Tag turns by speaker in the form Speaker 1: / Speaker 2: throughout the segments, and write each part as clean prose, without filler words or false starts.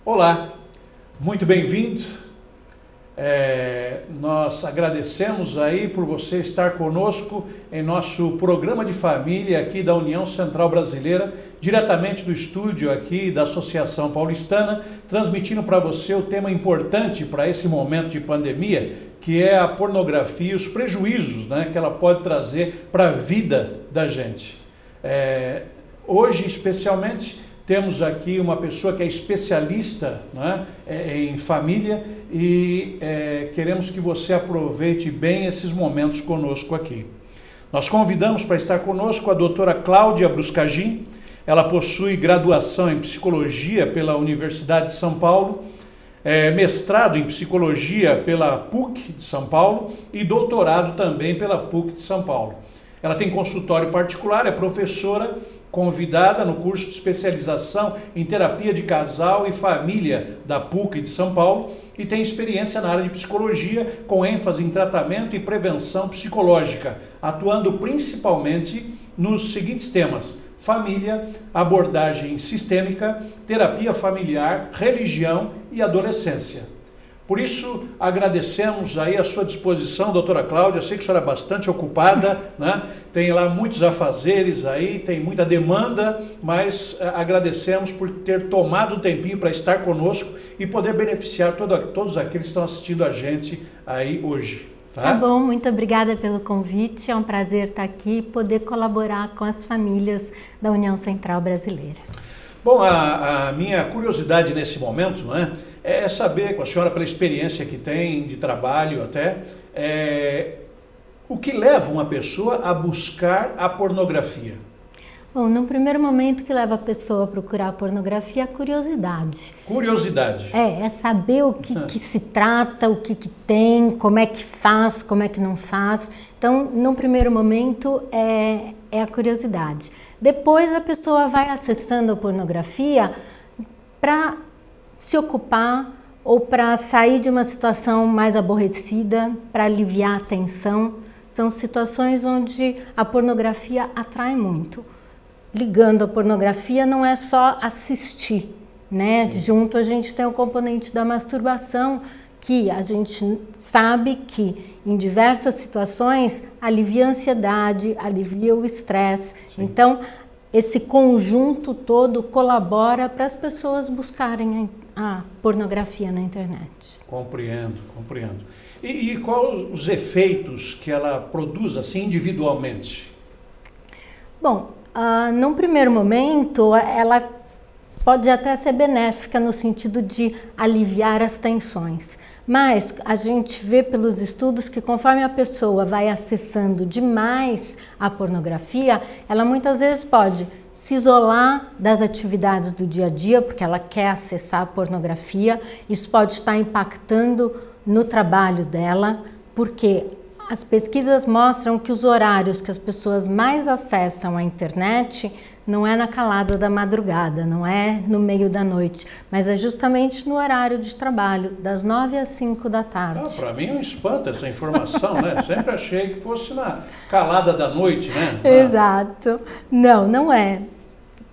Speaker 1: Olá, muito bem-vindo. Nós agradecemos aí por você estar conosco em nosso programa de família aqui da União Central Brasileira, diretamente do estúdio aqui da Associação Paulistana, transmitindo para você o tema importante para esse momento de pandemia, que é a pornografia e os prejuízos, né, que ela pode trazer para a vida da gente. Hoje, especialmente, temos aqui uma pessoa que é especialista, né, em família e queremos que você aproveite bem esses momentos conosco aqui. Nós convidamos para estar conosco a doutora Cláudia Bruscagin. Ela possui graduação em psicologia pela Universidade de São Paulo, mestrado em psicologia pela PUC de São Paulo e doutorado também pela PUC de São Paulo. Ela tem consultório particular, é professora convidada no curso de especialização em terapia de casal e família da PUC de São Paulo e tem experiência na área de psicologia com ênfase em tratamento e prevenção psicológica, atuando principalmente nos seguintes temas: família, abordagem sistêmica, terapia familiar, religião e adolescência. Por isso, agradecemos aí a sua disposição, doutora Cláudia. Sei que a senhora é bastante ocupada, né? Tem lá muitos afazeres aí, tem muita demanda, mas agradecemos por ter tomado um tempinho para estar conosco e poder beneficiar todos aqueles que estão assistindo a gente aí hoje.
Speaker 2: Tá bom, muito obrigada pelo convite, é um prazer estar aqui e poder colaborar com as famílias da União Central Brasileira.
Speaker 1: Bom, a minha curiosidade nesse momento, não é saber com a senhora, pela experiência que tem de trabalho até, o que leva uma pessoa a buscar a pornografia?
Speaker 2: Bom, no primeiro momento que leva a pessoa a procurar a pornografia é a curiosidade.
Speaker 1: Curiosidade.
Speaker 2: É saber o que se trata, o que tem, como é que faz, como é que não faz. Então, no primeiro momento é a curiosidade. Depois a pessoa vai acessando a pornografia para se ocupar ou para sair de uma situação mais aborrecida, para aliviar a tensão. São situações onde a pornografia atrai muito. Ligando a pornografia não é só assistir, né? Sim. Junto a gente tem o componente da masturbação, que a gente sabe que em diversas situações alivia a ansiedade, alivia o estresse. Então, esse conjunto todo colabora para as pessoas buscarem a pornografia na internet.
Speaker 1: Compreendo. E quais os efeitos que ela produz assim individualmente?
Speaker 2: Bom, num primeiro momento ela pode até ser benéfica no sentido de aliviar as tensões, mas a gente vê pelos estudos que conforme a pessoa vai acessando demais a pornografia, ela muitas vezes pode se isolar das atividades do dia a dia, porque ela quer acessar a pornografia. Isso pode estar impactando no trabalho dela, porque as pesquisas mostram que os horários que as pessoas mais acessam a internet não é na calada da madrugada, não é no meio da noite, mas é justamente no horário de trabalho, das 9 às 5 da tarde.
Speaker 1: Para mim é um espanto essa informação, né? Sempre achei que fosse na calada da noite, né?
Speaker 2: Exato. Não é.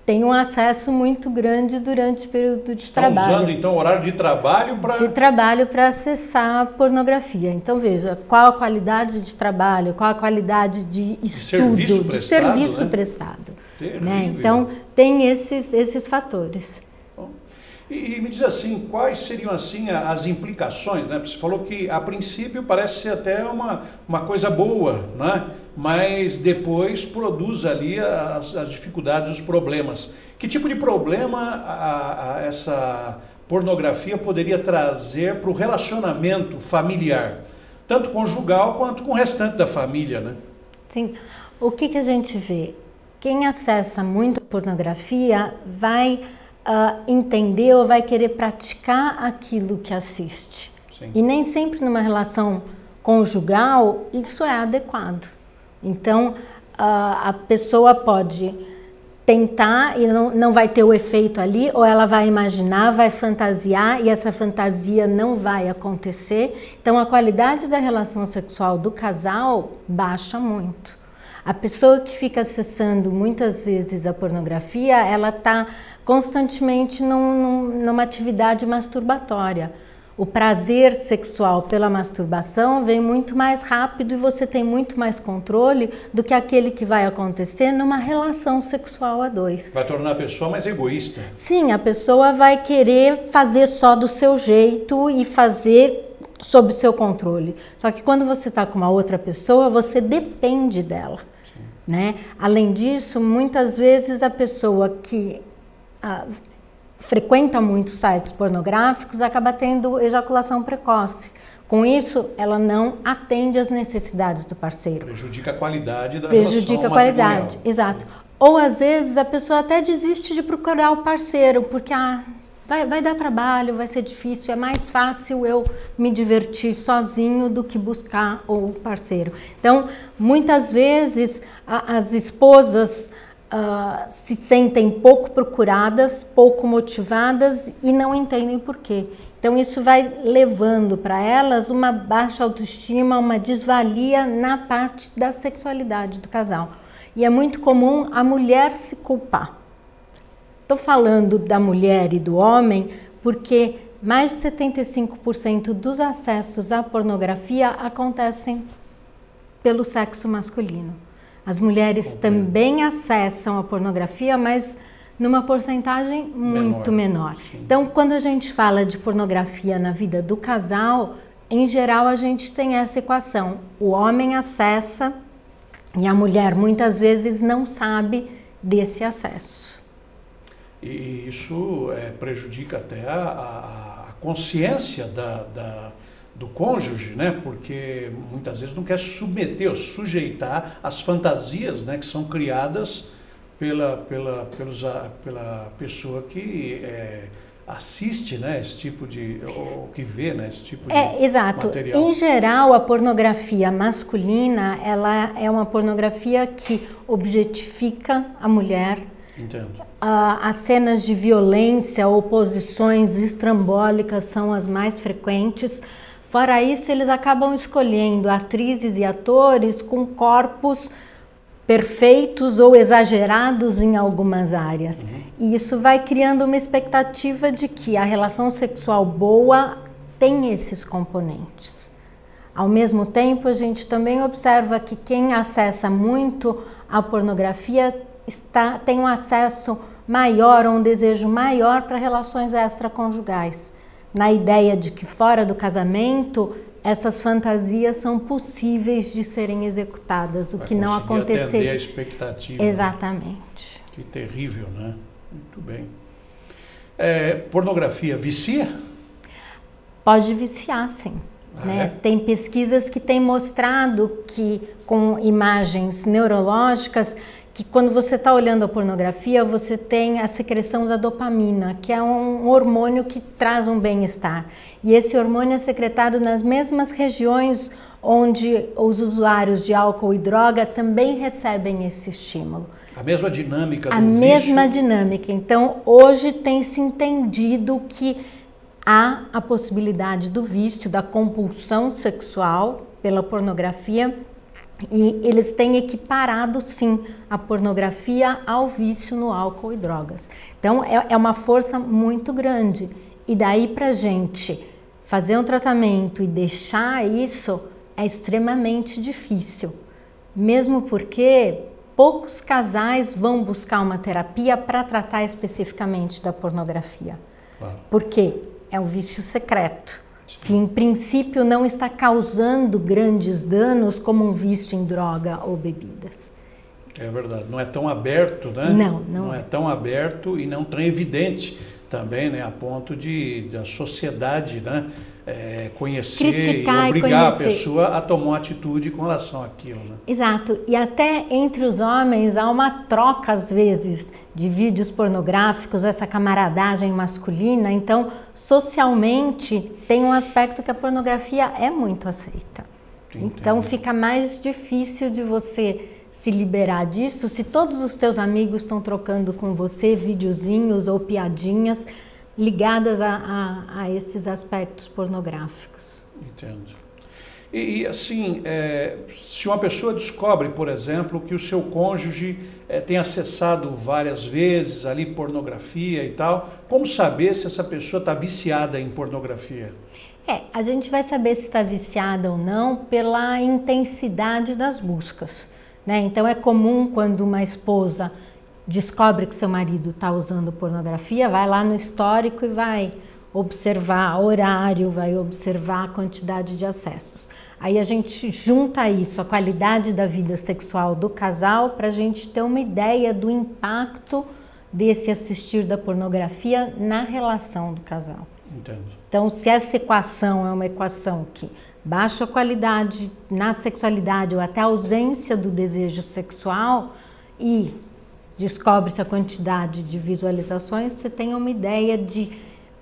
Speaker 2: Tem um acesso muito grande durante o período de trabalho.
Speaker 1: Estão usando então o horário de trabalho para...
Speaker 2: De trabalho para acessar a pornografia. Então veja, qual a qualidade de trabalho, qual a qualidade de estudo, de serviço prestado. Né? Então tem esses fatores.
Speaker 1: Bom, e me diz assim, quais seriam assim as implicações, né? Você falou que a princípio parece ser até uma coisa boa, né? Mas depois produz ali as dificuldades, os problemas. Que tipo de problema essa pornografia poderia trazer para o relacionamento familiar, tanto conjugal quanto com o restante da família, né?
Speaker 2: Sim. O que a gente vê? Quem acessa muito pornografia vai entender ou vai querer praticar aquilo que assiste. Sim. E nem sempre numa relação conjugal isso é adequado. Então, a pessoa pode tentar e não vai ter o efeito ali, ou ela vai imaginar, vai fantasiar e essa fantasia não vai acontecer. Então, a qualidade da relação sexual do casal baixa muito. A pessoa que fica acessando muitas vezes a pornografia, ela está constantemente numa atividade masturbatória. O prazer sexual pela masturbação vem muito mais rápido e você tem muito mais controle do que aquele que vai acontecer numa relação sexual a dois.
Speaker 1: Vai tornar a pessoa mais egoísta.
Speaker 2: Sim, a pessoa vai querer fazer só do seu jeito e fazer sob o seu controle. Só que quando você está com uma outra pessoa, você depende dela, né? Além disso, muitas vezes a pessoa que frequenta muito sites pornográficos acaba tendo ejaculação precoce. Com isso, ela não atende às necessidades do parceiro.
Speaker 1: Prejudica a qualidade da
Speaker 2: Prejudica a qualidade, exato. Ou às vezes a pessoa até desiste de procurar o parceiro, porque vai dar trabalho, vai ser difícil, é mais fácil eu me divertir sozinho do que buscar o parceiro. Então, muitas vezes as esposas se sentem pouco procuradas, pouco motivadas e não entendem por quê. Então isso vai levando para elas uma baixa autoestima, uma desvalia na parte da sexualidade do casal. E é muito comum a mulher se culpar. Estou falando da mulher e do homem porque mais de 75% dos acessos à pornografia acontecem pelo sexo masculino. As mulheres também acessam a pornografia, mas numa porcentagem muito menor. Então, quando a gente fala de pornografia na vida do casal, em geral a gente tem essa equação. O homem acessa e a mulher muitas vezes não sabe desse acesso.
Speaker 1: E isso prejudica até a consciência do cônjuge, né? Porque muitas vezes não quer submeter ou sujeitar as fantasias, né, que são criadas pela pessoa que assiste, né, esse tipo de, ou que vê, né, esse tipo de
Speaker 2: exato.
Speaker 1: Material.
Speaker 2: Em geral, a pornografia masculina, ela é uma pornografia que objetifica a mulher.
Speaker 1: Entendo.
Speaker 2: As cenas de violência ou posições estrambólicas são as mais frequentes. Fora isso, eles acabam escolhendo atrizes e atores com corpos perfeitos ou exagerados em algumas áreas. E isso vai criando uma expectativa de que a relação sexual boa tem esses componentes. Ao mesmo tempo, a gente também observa que quem acessa muito a pornografia tem um acesso maior, um desejo maior para relações extraconjugais. Na ideia de que fora do casamento, essas fantasias são possíveis de serem executadas, o que não aconteceria.
Speaker 1: Atender a expectativa.
Speaker 2: Exatamente.
Speaker 1: Né? Que terrível, né? Muito bem. Pornografia vicia?
Speaker 2: Pode viciar, sim. Né? Tem pesquisas que têm mostrado que com imagens neurológicas, que quando você está olhando a pornografia, você tem a secreção da dopamina, que é um hormônio que traz um bem-estar. E esse hormônio é secretado nas mesmas regiões onde os usuários de álcool e droga também recebem esse estímulo.
Speaker 1: A mesma dinâmica do
Speaker 2: vício? A mesma dinâmica. Então, hoje tem se entendido que há a possibilidade do vício, da compulsão sexual pela pornografia, e eles têm equiparado, sim, a pornografia ao vício no álcool e drogas. Então, é uma força muito grande. E daí pra gente fazer um tratamento e deixar isso é extremamente difícil. Mesmo porque poucos casais vão buscar uma terapia para tratar especificamente da pornografia.
Speaker 1: Claro.
Speaker 2: Porque é um vício secreto, que em princípio não está causando grandes danos como um vício em droga ou bebidas.
Speaker 1: É verdade, não é tão aberto, né? Não é tão aberto e não tão evidente também, né? A ponto da sociedade, né? Conhecer
Speaker 2: criticar
Speaker 1: e obrigar
Speaker 2: a
Speaker 1: pessoa a tomar uma atitude com relação àquilo, né?
Speaker 2: Exato, e até entre os homens há uma troca às vezes de vídeos pornográficos, essa camaradagem masculina. Então, socialmente tem um aspecto que a pornografia é muito aceita.
Speaker 1: Entendi.
Speaker 2: Então fica mais difícil de você se liberar disso se todos os teus amigos estão trocando com você videozinhos ou piadinhas ligadas a esses aspectos pornográficos.
Speaker 1: Entendo. E assim, se uma pessoa descobre, por exemplo, que o seu cônjuge tem acessado várias vezes ali pornografia e tal, como saber se essa pessoa está viciada em pornografia?
Speaker 2: A gente vai saber se está viciada ou não pela intensidade das buscas, né? Então é comum quando uma esposa descobre que seu marido está usando pornografia, vai lá no histórico e vai observar horário, vai observar a quantidade de acessos. Aí a gente junta isso, a qualidade da vida sexual do casal, para a gente ter uma ideia do impacto desse assistir da pornografia na relação do casal.
Speaker 1: Entendo.
Speaker 2: Então, se essa equação é uma equação que baixa a qualidade na sexualidade ou até a ausência do desejo sexual e descobre-se a quantidade de visualizações, você tem uma ideia de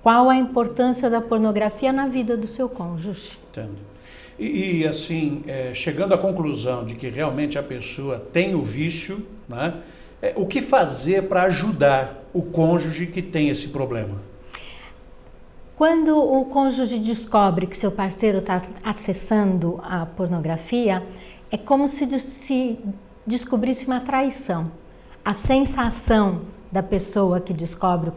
Speaker 2: qual a importância da pornografia na vida do seu cônjuge.
Speaker 1: Entendo. E assim, chegando à conclusão de que realmente a pessoa tem o vício, né? O que fazer para ajudar o cônjuge que tem esse problema?
Speaker 2: Quando o cônjuge descobre que seu parceiro está acessando a pornografia, é como se descobrisse uma traição. A sensação da pessoa que descobre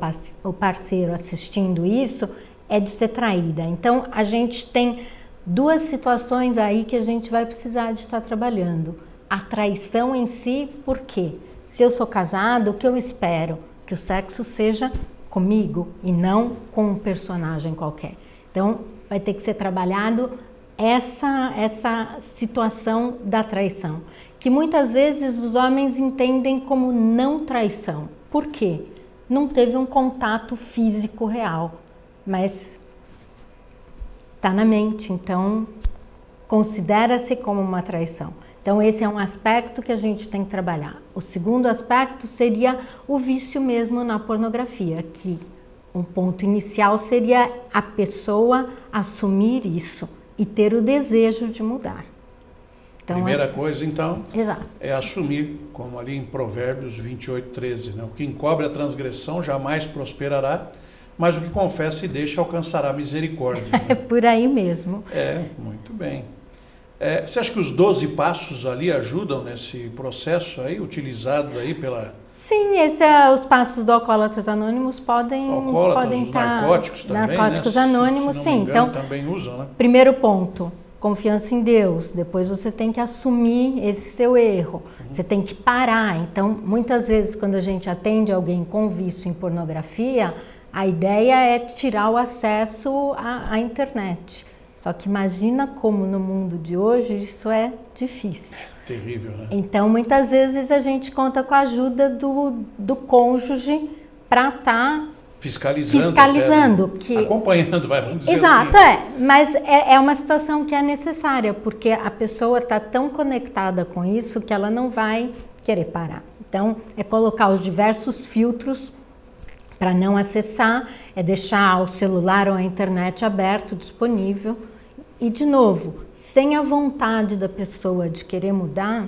Speaker 2: o parceiro assistindo isso é de ser traída. Então, a gente tem duas situações aí que a gente vai precisar de estar trabalhando. A traição em si, por quê? Se eu sou casado, o que eu espero? Que o sexo seja comigo e não com um personagem qualquer. Então, vai ter que ser trabalhado essa situação da traição, que muitas vezes os homens entendem como não traição. Por quê? Não teve um contato físico real, mas está na mente, então considera-se como uma traição. Então esse é um aspecto que a gente tem que trabalhar. O segundo aspecto seria o vício mesmo na pornografia, que um ponto inicial seria a pessoa assumir isso e ter o desejo de mudar. Então,
Speaker 1: primeira coisa, então,
Speaker 2: exato,
Speaker 1: é assumir, como ali em Provérbios 28:13, né? O que encobre a transgressão jamais prosperará, mas o que confessa e deixa alcançará misericórdia. Né?
Speaker 2: É por aí mesmo.
Speaker 1: Muito bem. Você acha que os 12 passos ali ajudam nesse processo aí, utilizado aí pela...
Speaker 2: Sim, os passos do Alcoólatras Anônimos podem estar...
Speaker 1: Narcóticos também,
Speaker 2: Narcóticos
Speaker 1: né?
Speaker 2: Anônimos,
Speaker 1: se não me
Speaker 2: sim.
Speaker 1: engano,
Speaker 2: Então,
Speaker 1: também usam, né?
Speaker 2: primeiro ponto, confiança em Deus. Depois você tem que assumir esse seu erro. Você tem que parar. Então, muitas vezes, quando a gente atende alguém com vício em pornografia, a ideia é tirar o acesso à internet. Só que imagina como no mundo de hoje isso é difícil.
Speaker 1: Terrível, né?
Speaker 2: Então, muitas vezes a gente conta com a ajuda do cônjuge para estar fiscalizando.
Speaker 1: Que... acompanhando, vamos dizer
Speaker 2: exato,
Speaker 1: assim.
Speaker 2: Mas é uma situação que é necessária, porque a pessoa está tão conectada com isso que ela não vai querer parar. Então, é colocar os diversos filtros para não acessar, é deixar o celular ou a internet aberto, disponível. E, de novo, sem a vontade da pessoa de querer mudar...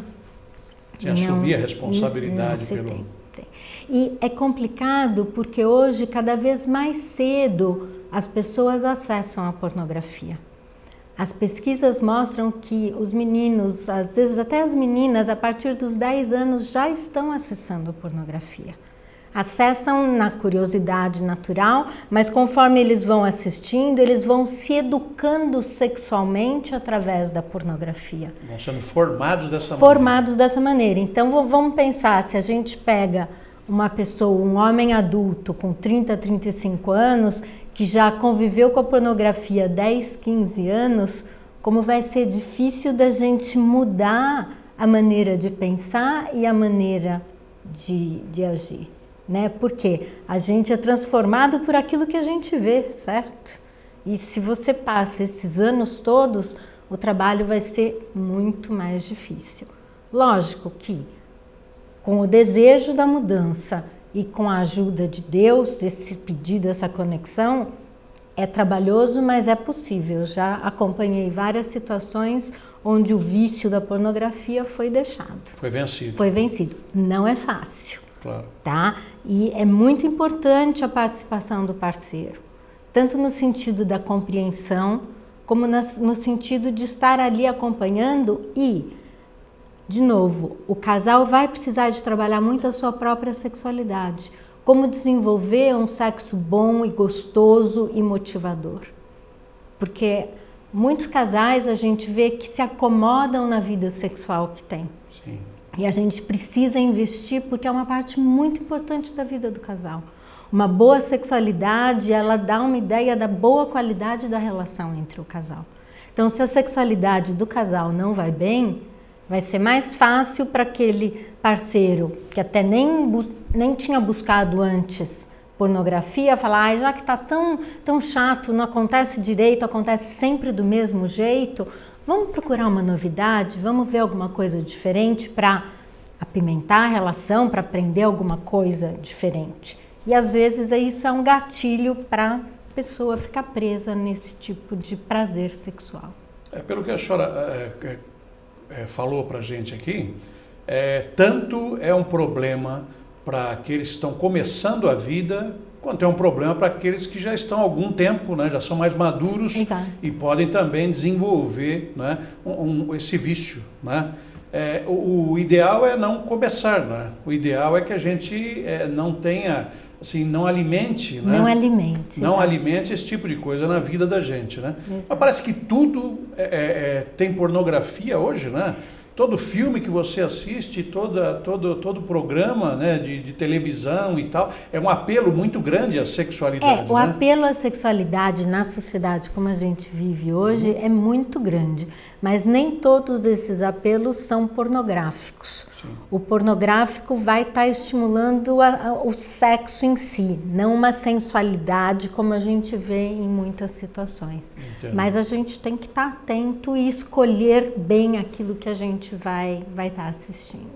Speaker 1: Sem assumir a responsabilidade pelo...
Speaker 2: E é complicado porque hoje, cada vez mais cedo, as pessoas acessam a pornografia. As pesquisas mostram que os meninos, às vezes até as meninas, a partir dos 10 anos já estão acessando a pornografia. Acessam na curiosidade natural, mas conforme eles vão assistindo, eles vão se educando sexualmente através da pornografia.
Speaker 1: Vão sendo formados dessa maneira.
Speaker 2: Formados dessa maneira. Então vamos pensar, se a gente pega uma pessoa, um homem adulto com 30, 35 anos, que já conviveu com a pornografia há 10, 15 anos, como vai ser difícil da gente mudar a maneira de pensar e a maneira de agir. Né? Porque a gente é transformado por aquilo que a gente vê, certo? E se você passa esses anos todos, o trabalho vai ser muito mais difícil. Lógico que com o desejo da mudança e com a ajuda de Deus, esse pedido, essa conexão, é trabalhoso, mas é possível. Eu já acompanhei várias situações onde o vício da pornografia foi deixado.
Speaker 1: Foi vencido.
Speaker 2: Foi vencido. Não é fácil.
Speaker 1: Claro.
Speaker 2: Tá? E é muito importante a participação do parceiro, tanto no sentido da compreensão, como no sentido de estar ali acompanhando e, de novo, o casal vai precisar de trabalhar muito a sua própria sexualidade. Como desenvolver um sexo bom e gostoso e motivador. Porque muitos casais a gente vê que se acomodam na vida sexual que tem.
Speaker 1: Sim.
Speaker 2: E a gente precisa investir porque é uma parte muito importante da vida do casal. Uma boa sexualidade, ela dá uma ideia da boa qualidade da relação entre o casal. Então, se a sexualidade do casal não vai bem, vai ser mais fácil para aquele parceiro que até nem tinha buscado antes pornografia, falar, já que está tão chato, não acontece direito, acontece sempre do mesmo jeito, vamos procurar uma novidade, vamos ver alguma coisa diferente para apimentar a relação, para aprender alguma coisa diferente. E às vezes isso é um gatilho para a pessoa ficar presa nesse tipo de prazer sexual.
Speaker 1: Pelo que a senhora falou para a gente aqui, tanto é um problema para aqueles que estão começando a vida, quanto é um problema para aqueles que já estão há algum tempo, né, já são mais maduros.
Speaker 2: Exato.
Speaker 1: E podem também desenvolver, né, esse vício, né? O ideal é não começar, né? O ideal é que a gente não tenha, assim, não alimente, né? Não alimente esse tipo de coisa na vida da gente, né? Mas parece que tudo tem pornografia hoje, né? Todo filme que você assiste, todo programa, né, de televisão e tal, é um apelo muito grande à sexualidade.
Speaker 2: O apelo à sexualidade na sociedade como a gente vive hoje é muito grande, mas nem todos esses apelos são pornográficos. Sim. O pornográfico vai estar estimulando o sexo em si, não uma sensualidade como a gente vê em muitas situações. Entendo. Mas a gente tem que estar atento e escolher bem aquilo que a gente vai estar assistindo.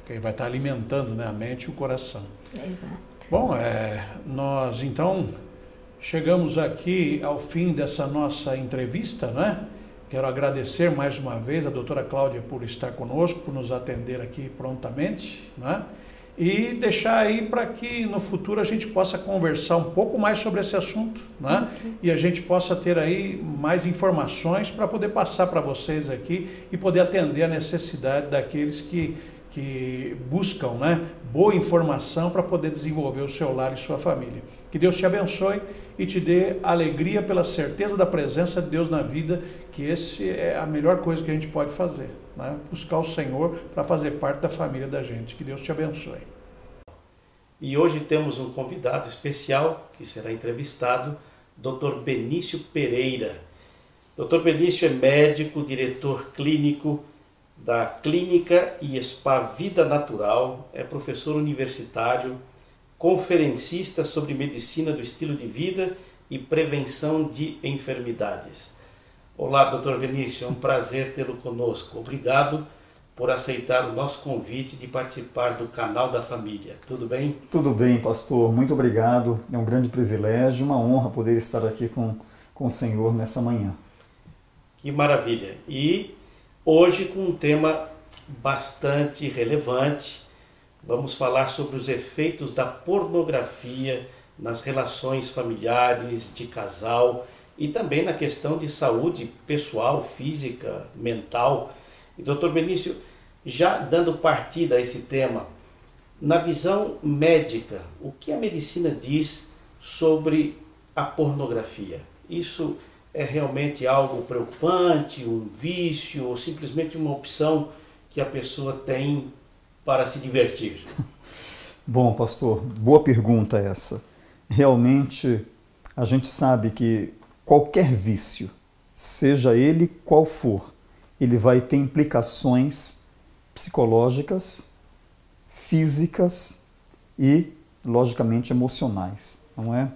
Speaker 1: Ok, vai estar alimentando, né, a mente e o coração.
Speaker 2: Exato.
Speaker 1: Bom, nós então chegamos aqui ao fim dessa nossa entrevista, né? Quero agradecer mais uma vez a doutora Cláudia por estar conosco, por nos atender aqui prontamente, né? E deixar aí para que no futuro a gente possa conversar um pouco mais sobre esse assunto, né? E a gente possa ter aí mais informações para poder passar para vocês aqui e poder atender a necessidade daqueles que buscam, né, boa informação para poder desenvolver o seu lar e sua família. Que Deus te abençoe e te dê alegria pela certeza da presença de Deus na vida, que esse é a melhor coisa que a gente pode fazer, né? Buscar o Senhor para fazer parte da família da gente. Que Deus te abençoe.
Speaker 3: E hoje temos um convidado especial que será entrevistado, Dr. Benício Pereira. Dr. Benício é médico, diretor clínico da Clínica e Spa Vida Natural, é professor universitário, conferencista sobre medicina do estilo de vida e prevenção de enfermidades. Olá, Dr. Benício, é um prazer tê-lo conosco. Obrigado por aceitar o nosso convite de participar do Canal da Família. Tudo bem?
Speaker 4: Tudo bem, pastor. Muito obrigado. É um grande privilégio, uma honra poder estar aqui com o Senhor nessa manhã.
Speaker 3: Que maravilha! E hoje com um tema bastante relevante, vamos falar sobre os efeitos da pornografia nas relações familiares, de casal e também na questão de saúde pessoal, física, mental. E, doutor Benício, já dando partida a esse tema, na visão médica, o que a medicina diz sobre a pornografia? Isso é realmente algo preocupante, um vício ou simplesmente uma opção que a pessoa tem para se divertir?
Speaker 4: Bom, pastor, boa pergunta essa. Realmente, a gente sabe que qualquer vício, seja ele qual for, ele vai ter implicações psicológicas, físicas e, logicamente, emocionais, não é?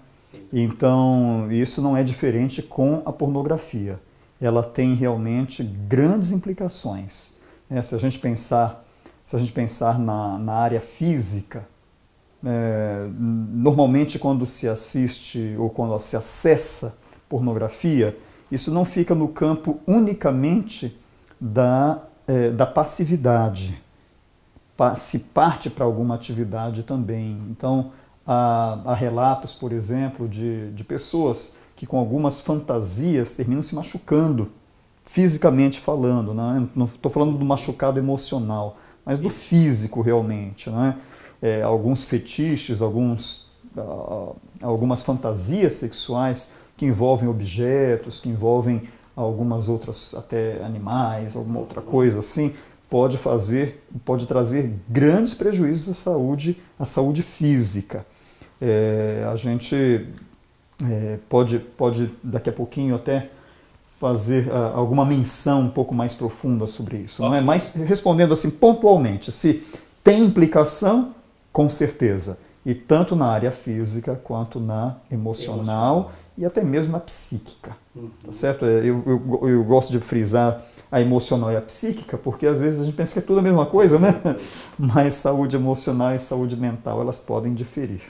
Speaker 4: Então, isso não é diferente com a pornografia. Ela tem realmente grandes implicações. Se a gente pensar na área física, normalmente quando se assiste ou quando se acessa pornografia, isso não fica no campo unicamente da passividade. Se parte para alguma atividade também. Então, há relatos, por exemplo, de pessoas que com algumas fantasias terminam se machucando, fisicamente falando, né? Não estou falando do machucado emocional, mas do físico realmente, né? Alguns fetiches, algumas fantasias sexuais que envolvem objetos, que envolvem algumas outras, até animais, alguma outra coisa assim, pode trazer grandes prejuízos à saúde física. A gente pode daqui a pouquinho até fazer alguma menção um pouco mais profunda sobre isso, não é? Mas respondendo assim pontualmente, se tem implicação, com certeza, e tanto na área física quanto na emocional e até mesmo na psíquica, tá certo? Eu gosto de frisar a emocional e a psíquica, porque às vezes a gente pensa que é tudo a mesma coisa, né? Mas saúde emocional e saúde mental, elas podem diferir.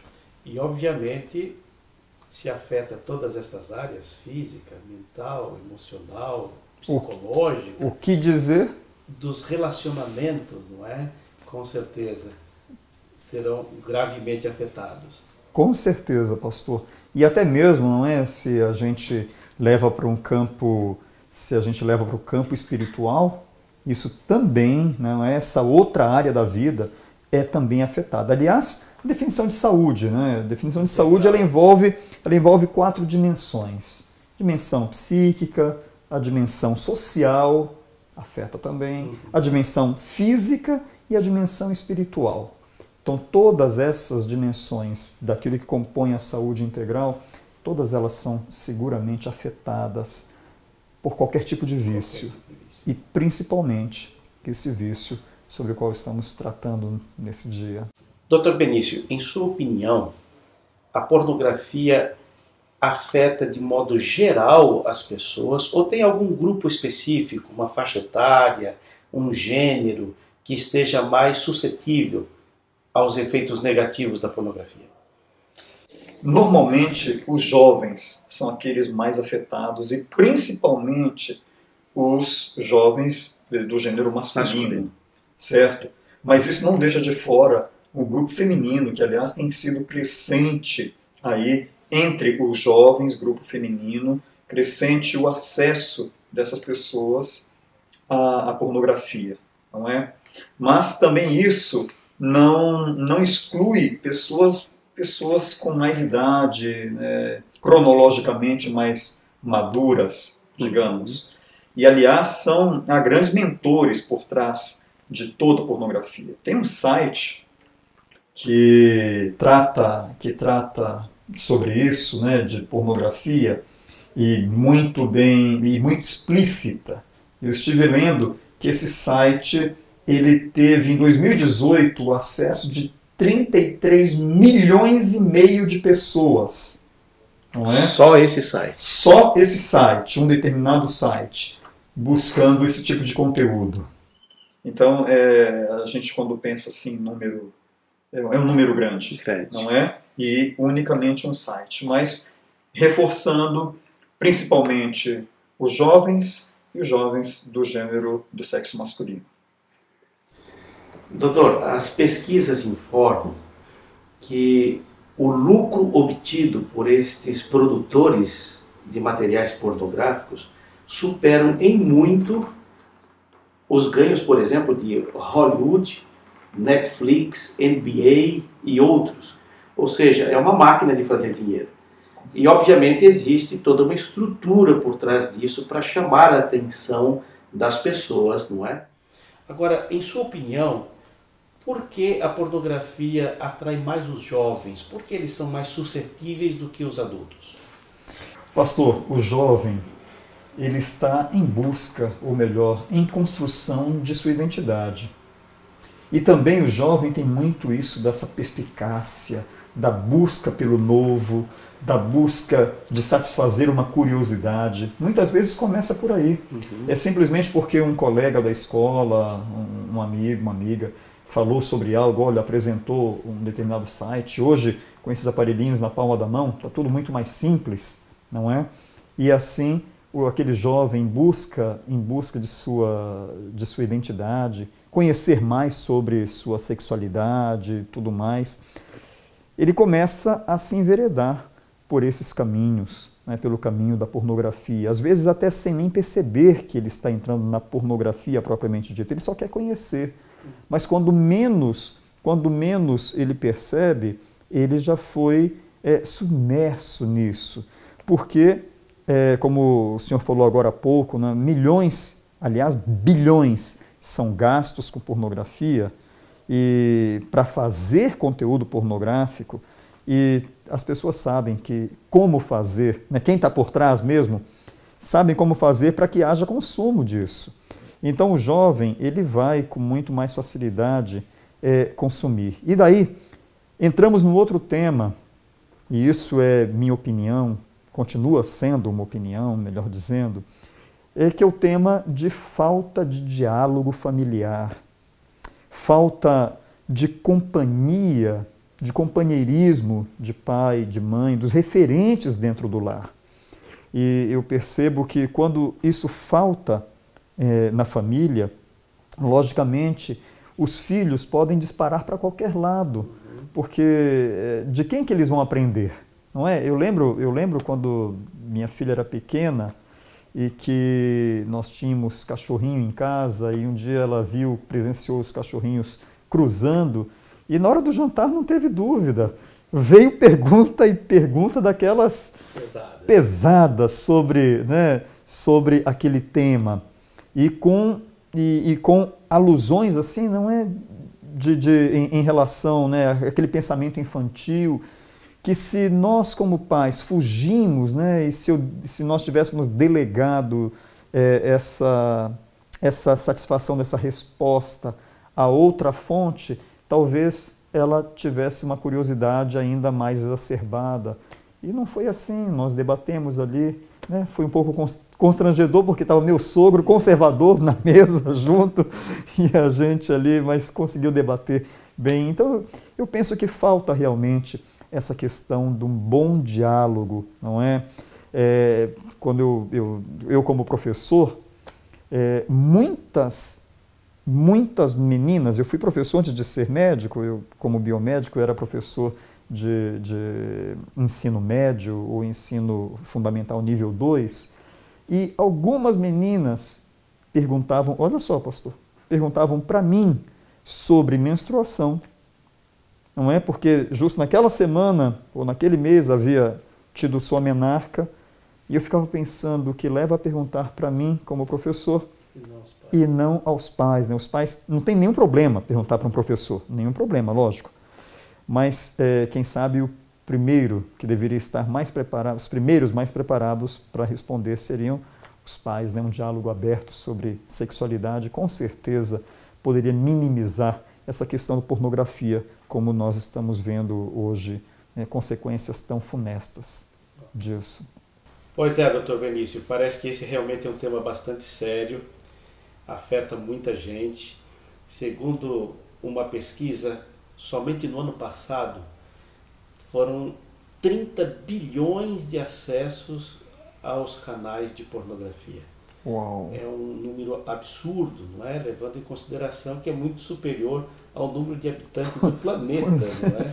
Speaker 3: E obviamente se afeta todas estas áreas, física, mental, emocional, psicológica.
Speaker 4: O que dizer?
Speaker 3: Dos relacionamentos, não é? Com certeza serão gravemente afetados.
Speaker 4: Com certeza, pastor. E até mesmo, não é, se a gente leva para um campo, se a gente leva para o campo espiritual, isso também, não é, essa outra área da vida é também afetada. Aliás, a definição de saúde, né? A definição de saúde ela envolve 4 dimensões: dimensão psíquica, a dimensão social afeta também, a dimensão física e a dimensão espiritual. Então, todas essas dimensões daquilo que compõe a saúde integral, todas elas são seguramente afetadas por qualquer tipo de vício. E principalmente esse vício sobre o qual estamos tratando nesse dia.
Speaker 3: Dr. Benício, em sua opinião, a pornografia afeta de modo geral as pessoas ou tem algum grupo específico, uma faixa etária, um gênero que esteja mais suscetível aos efeitos negativos da pornografia?
Speaker 4: Normalmente, os jovens são aqueles mais afetados e principalmente os jovens do gênero masculino, certo? Mas isso não deixa de fora o grupo feminino, que aliás tem sido crescente aí entre os jovens, grupo feminino, crescente o acesso dessas pessoas à pornografia, não é? Mas também isso não exclui pessoas com mais idade, cronologicamente mais maduras, digamos. E, aliás, há grandes mentores por trás de toda a pornografia. Tem um site que trata sobre isso, né, de pornografia, e muito bem, e muito explícita. Eu estive lendo que esse site ele teve, em 2018, o acesso de 33 milhões e meio de pessoas. Não é?
Speaker 3: Só esse site?
Speaker 4: Só esse site, um determinado site, buscando esse tipo de conteúdo. Então, a gente quando pensa assim, número, é um número grande, não é? E unicamente um site. Mas reforçando, principalmente, os jovens e os jovens do gênero do sexo masculino.
Speaker 3: Doutor, as pesquisas informam que o lucro obtido por estes produtores de materiais pornográficos superam em muito os ganhos, por exemplo, de Hollywood, Netflix, NBA e outros. Ou seja, é uma máquina de fazer dinheiro. E, obviamente, existe toda uma estrutura por trás disso para chamar a atenção das pessoas, não é? Agora, em sua opinião, por que a pornografia atrai mais os jovens? Por que eles são mais suscetíveis do que os adultos?
Speaker 4: Pastor, o jovem, ele está em busca, ou melhor, em construção de sua identidade. E também o jovem tem muito isso dessa perspicácia, da busca pelo novo, da busca de satisfazer uma curiosidade. Muitas vezes começa por aí. É simplesmente porque um colega da escola, um amigo, uma amiga, falou sobre algo, olha, apresentou um determinado site. Hoje, com esses aparelhinhos na palma da mão, está tudo muito mais simples, não é? E assim, aquele jovem em busca de sua identidade, conhecer mais sobre sua sexualidade e tudo mais, ele começa a se enveredar por esses caminhos, né, pelo caminho da pornografia. Às vezes até sem nem perceber que ele está entrando na pornografia propriamente dita, ele só quer conhecer. Mas quando menos ele percebe, ele já foi submerso nisso. Porque, como o senhor falou agora há pouco, né, milhões, aliás, bilhões são gastos com pornografia e para fazer conteúdo pornográfico, e as pessoas sabem como fazer, né, quem está por trás mesmo, sabem como fazer para que haja consumo disso. Então o jovem, ele vai com muito mais facilidade consumir. E daí, entramos no outro tema, e isso é minha opinião, continua sendo uma opinião, melhor dizendo, que é o tema de falta de diálogo familiar, falta de companhia, de companheirismo de pai, de mãe, dos referentes dentro do lar. E eu percebo que quando isso falta na família, logicamente, os filhos podem disparar para qualquer lado, porque de quem que eles vão aprender? Não é? Eu lembro quando minha filha era pequena e que nós tínhamos cachorrinho em casa e um dia ela presenciou os cachorrinhos cruzando e na hora do jantar não teve dúvida. Veio pergunta daquelas pesadas sobre aquele tema e com alusões assim, não é em relação, né, àquele pensamento infantil, que se nós como pais fugimos, né, e se nós tivéssemos delegado essa satisfação dessa resposta a outra fonte, talvez ela tivesse uma curiosidade ainda mais exacerbada. E não foi assim, nós debatemos ali, né, foi um pouco constrangedor porque estava meu sogro conservador na mesa junto e a gente ali, mas conseguiu debater bem. Então eu penso que falta realmente essa questão de um bom diálogo, não é? Quando eu como professor, muitas meninas, eu fui professor antes de ser médico, eu como biomédico era professor de ensino médio ou ensino fundamental nível 2, e algumas meninas perguntavam, olha só pastor, perguntavam para mim sobre menstruação, não é? Porque justo naquela semana ou naquele mês havia tido sua menarca e eu ficava pensando o que leva a perguntar para mim como professor e não aos pais. Né? Os pais não tem nenhum problema perguntar para um professor, nenhum problema, lógico. Mas quem sabe o primeiro que deveria estar mais preparado, os primeiros mais preparados para responder seriam os pais. Né? Um diálogo aberto sobre sexualidade com certeza poderia minimizar essa questão da pornografia, como nós estamos vendo hoje, né, consequências tão funestas disso.
Speaker 3: Pois é, doutor Benício, parece que esse realmente é um tema bastante sério, afeta muita gente. Segundo uma pesquisa, somente no ano passado foram 30 bilhões de acessos aos canais de pornografia.
Speaker 4: Uau.
Speaker 3: É um número absurdo, não é? Levando em consideração que é muito superior ao número de habitantes do planeta, não é?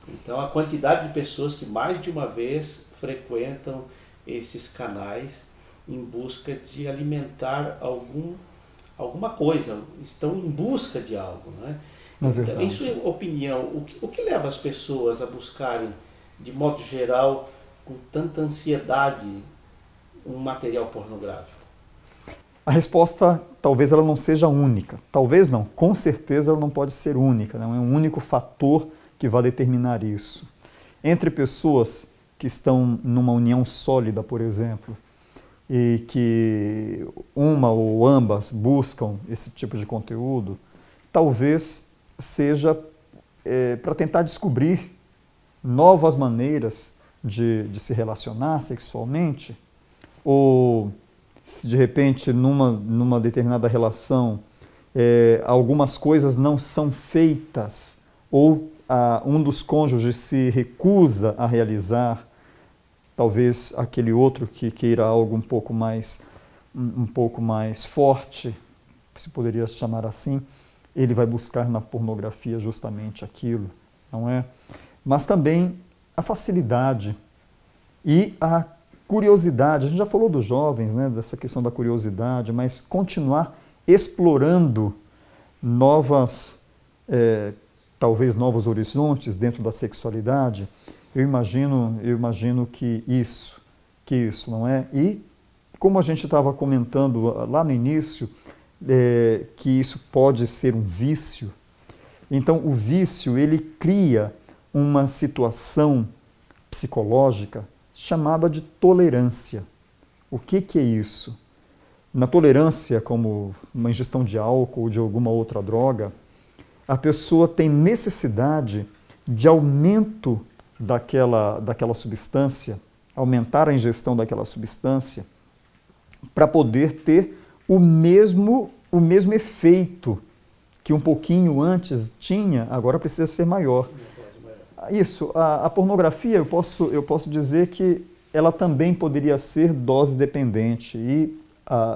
Speaker 3: Então, a quantidade de pessoas que mais de uma vez frequentam esses canais em busca de alimentar alguma coisa, estão em busca de algo, não é? Então, em sua opinião, o que leva as pessoas a buscarem, de modo geral, com tanta ansiedade, um material pornográfico?
Speaker 4: A resposta, talvez ela não seja única. Talvez não, com certeza ela não pode ser única. Não é um único fator que vai determinar isso. Entre pessoas que estão numa união sólida, por exemplo, e que uma ou ambas buscam esse tipo de conteúdo, talvez seja para tentar descobrir novas maneiras de se relacionar sexualmente, ou se de repente numa determinada relação algumas coisas não são feitas ou um dos cônjuges se recusa a realizar, talvez aquele outro que queira algo um pouco mais forte, se poderia chamar assim, ele vai buscar na pornografia justamente aquilo, não é? Mas também a facilidade, E a curiosidade, a gente já falou dos jovens, né, dessa questão da curiosidade, mas continuar explorando talvez novos horizontes dentro da sexualidade, eu imagino que isso, não é? E como a gente estava comentando lá no início, que isso pode ser um vício, então o vício ele cria uma situação psicológica chamada de tolerância. O que é isso? Na tolerância, como uma ingestão de álcool ou de alguma outra droga, a pessoa tem necessidade de aumento daquela substância, aumentar a ingestão daquela substância, para poder ter o mesmo efeito que um pouquinho antes tinha, agora precisa ser maior. Isso, a pornografia, eu posso dizer que ela também poderia ser dose dependente e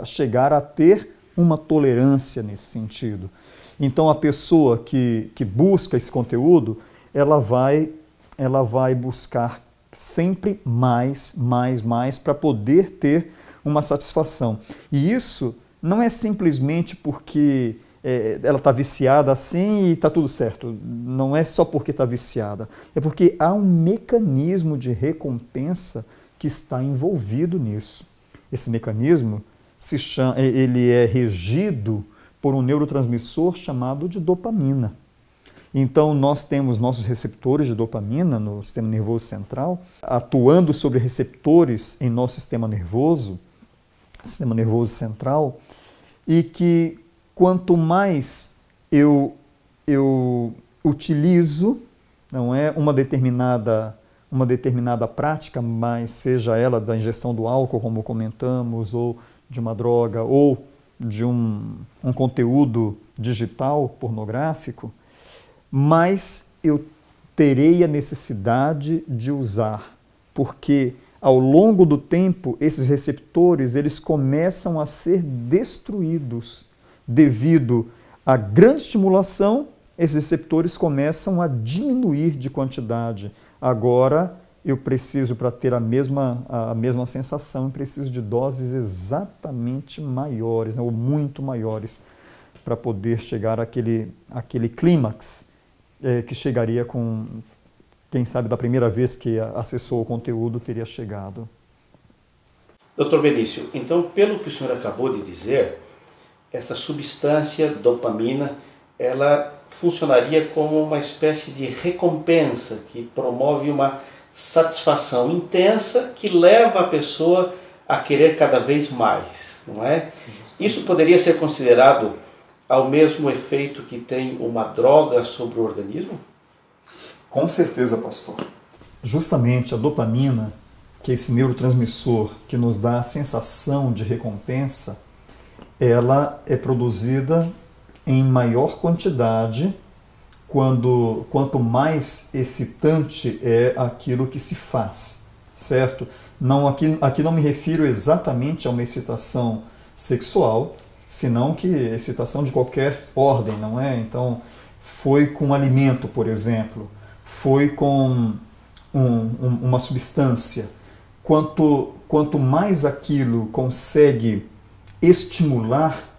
Speaker 4: chegar a ter uma tolerância nesse sentido. Então a pessoa que busca esse conteúdo, ela vai buscar sempre mais para poder ter uma satisfação. E isso não é simplesmente porque ela está viciada assim e está tudo certo. Não é só porque está viciada. É porque há um mecanismo de recompensa que está envolvido nisso. Esse mecanismo ele é regido por um neurotransmissor chamado de dopamina. Então, nós temos nossos receptores de dopamina no sistema nervoso central, atuando sobre receptores em nosso sistema nervoso central, e que quanto mais eu utilizo, não é, uma determinada prática, mas seja ela da ingestão do álcool, como comentamos, ou de uma droga, ou de um conteúdo digital pornográfico, mas eu terei a necessidade de usar, porque ao longo do tempo esses receptores eles começam a ser destruídos devido à grande estimulação. Esses receptores começam a diminuir de quantidade. Agora eu preciso, para ter a mesma sensação, eu preciso de doses exatamente maiores, né, ou muito maiores, para poder chegar àquele clímax que chegaria com, quem sabe, da primeira vez que acessou o conteúdo teria chegado.
Speaker 3: Dr. Benício, então, pelo que o senhor acabou de dizer, essa substância dopamina, ela funcionaria como uma espécie de recompensa que promove uma satisfação intensa que leva a pessoa a querer cada vez mais, não é? Isso poderia ser considerado ao mesmo efeito que tem uma droga sobre o organismo?
Speaker 4: Com certeza, pastor. Justamente a dopamina, que é esse neurotransmissor que nos dá a sensação de recompensa, ela é produzida em maior quantidade quanto mais excitante é aquilo que se faz, certo? Não, aqui não me refiro exatamente a uma excitação sexual, senão que excitação de qualquer ordem, não é? Então, foi com alimento, por exemplo, foi com uma substância. Quanto mais aquilo consegue estimular,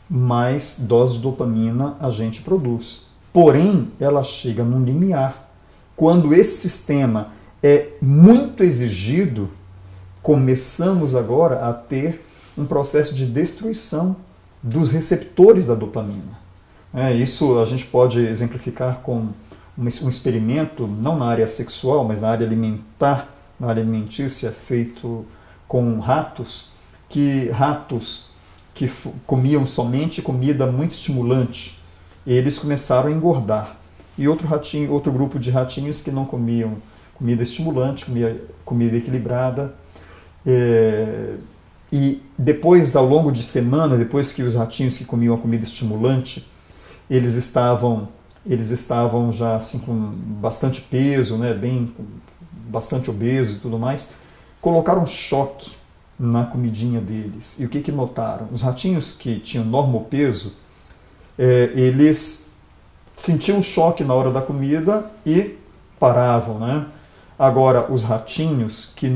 Speaker 4: mais dose de dopamina a gente produz. Porém, ela chega num limiar. Quando esse sistema é muito exigido, começamos agora a ter um processo de destruição dos receptores da dopamina. Isso a gente pode exemplificar com um experimento, não na área sexual, mas na área alimentar, na área alimentícia, feito com ratos que comiam somente comida muito estimulante. Eles começaram a engordar. E outro grupo de ratinhos que não comiam comida estimulante, comia comida equilibrada. E depois, ao longo de semana, depois que os ratinhos que comiam a comida estimulante, eles estavam já assim com bastante peso, né, bastante obesos e tudo mais, colocaram choque na comidinha deles. E o que notaram? Os ratinhos que tinham normopeso, eles sentiam choque na hora da comida e paravam, né? Agora, os ratinhos que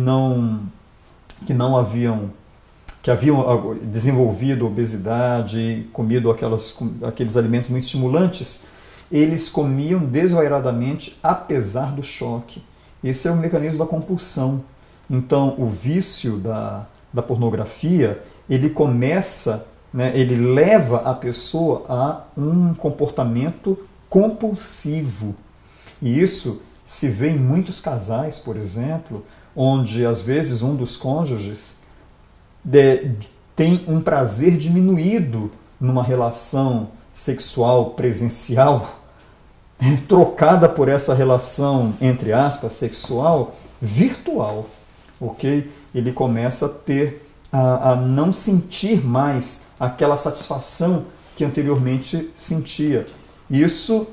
Speaker 4: haviam desenvolvido obesidade e comido aqueles alimentos muito estimulantes, eles comiam desvairadamente apesar do choque. Esse é o mecanismo da compulsão. Então, o vício da pornografia, ele começa, né, ele leva a pessoa a um comportamento compulsivo. E isso se vê em muitos casais, por exemplo, onde às vezes um dos cônjuges tem um prazer diminuído numa relação sexual presencial, trocada por essa relação, entre aspas, sexual virtual, ok? Ele começa a não sentir mais aquela satisfação que anteriormente sentia. Isso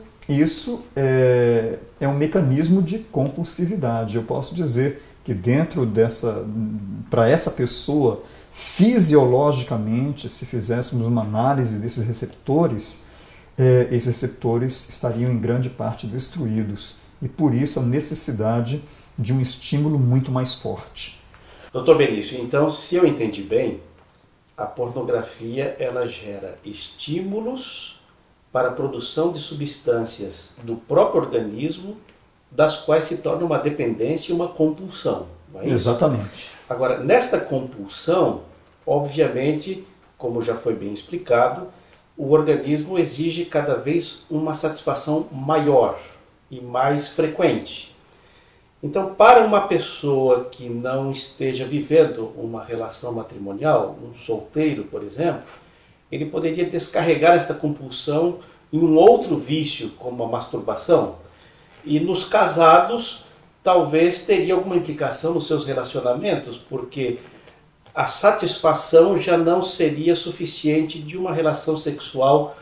Speaker 4: é um mecanismo de compulsividade. Eu posso dizer que para essa pessoa, fisiologicamente, se fizéssemos uma análise desses receptores, esses receptores estariam em grande parte destruídos. E por isso a necessidade de um estímulo muito mais forte.
Speaker 3: Doutor Benício, então, se eu entendi bem, a pornografia ela gera estímulos para a produção de substâncias do próprio organismo, das quais se torna uma dependência e uma compulsão. Não é isso?
Speaker 4: Exatamente.
Speaker 3: Agora, nesta compulsão, obviamente, como já foi bem explicado, o organismo exige cada vez uma satisfação maior e mais frequente. Então, para uma pessoa que não esteja vivendo uma relação matrimonial, um solteiro, por exemplo, ele poderia descarregar esta compulsão em um outro vício, como a masturbação. E nos casados, talvez teria alguma implicação nos seus relacionamentos, porque a satisfação já não seria suficiente de uma relação sexual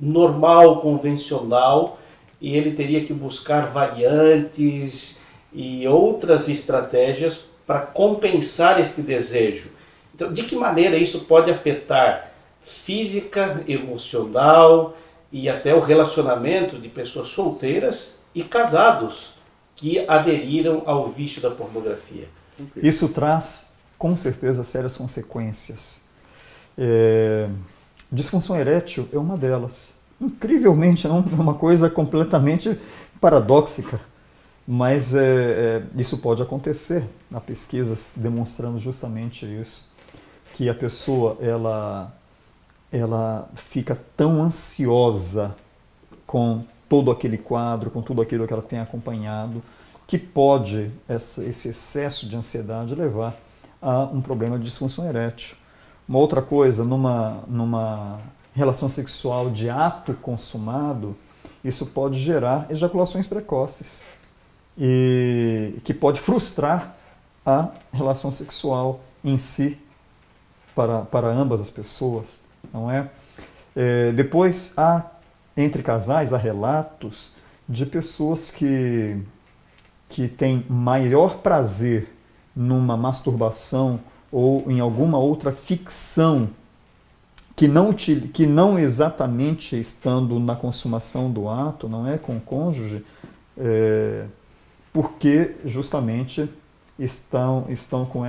Speaker 3: normal, convencional, e ele teria que buscar variantes e outras estratégias para compensar este desejo. Então, de que maneira isso pode afetar física, emocional e até o relacionamento de pessoas solteiras e casados que aderiram ao vício da pornografia?
Speaker 4: Isso traz, com certeza, sérias consequências. Disfunção erétil é uma delas. Incrivelmente, é uma coisa completamente paradóxica, mas isso pode acontecer. Há pesquisas demonstrando justamente isso, que a pessoa ela fica tão ansiosa com todo aquele quadro, com tudo aquilo que ela tem acompanhado, que pode esse excesso de ansiedade levar a um problema de disfunção erétil. Uma outra coisa, numa relação sexual de ato consumado, isso pode gerar ejaculações precoces e que pode frustrar a relação sexual em si para ambas as pessoas, não é? Depois, entre casais, há relatos de pessoas que têm maior prazer numa masturbação ou em alguma outra ficção que não exatamente estando na consumação do ato, não é, com o cônjuge, porque justamente estão com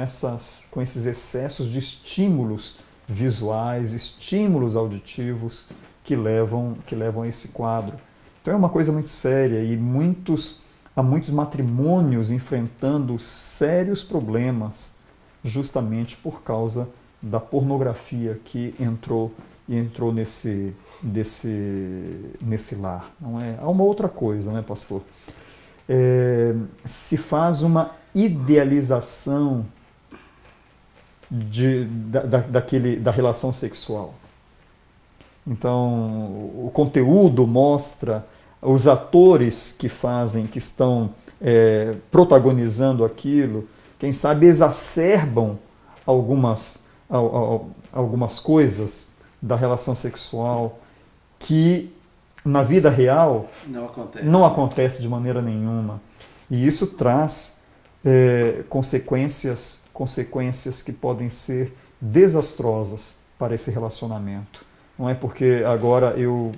Speaker 4: esses excessos de estímulos visuais, estímulos auditivos que levam a esse quadro. Então é uma coisa muito séria e há muitos matrimônios enfrentando sérios problemas justamente por causa da pornografia que entrou nesse lar. Não é? Há uma outra coisa, né, pastor? Se faz uma idealização da relação sexual. Então, o conteúdo mostra, os atores que estão protagonizando aquilo, quem sabe exacerbam algumas coisas da relação sexual que na vida real não acontece de maneira nenhuma. E isso traz consequências que podem ser desastrosas para esse relacionamento. Não é porque agora eu,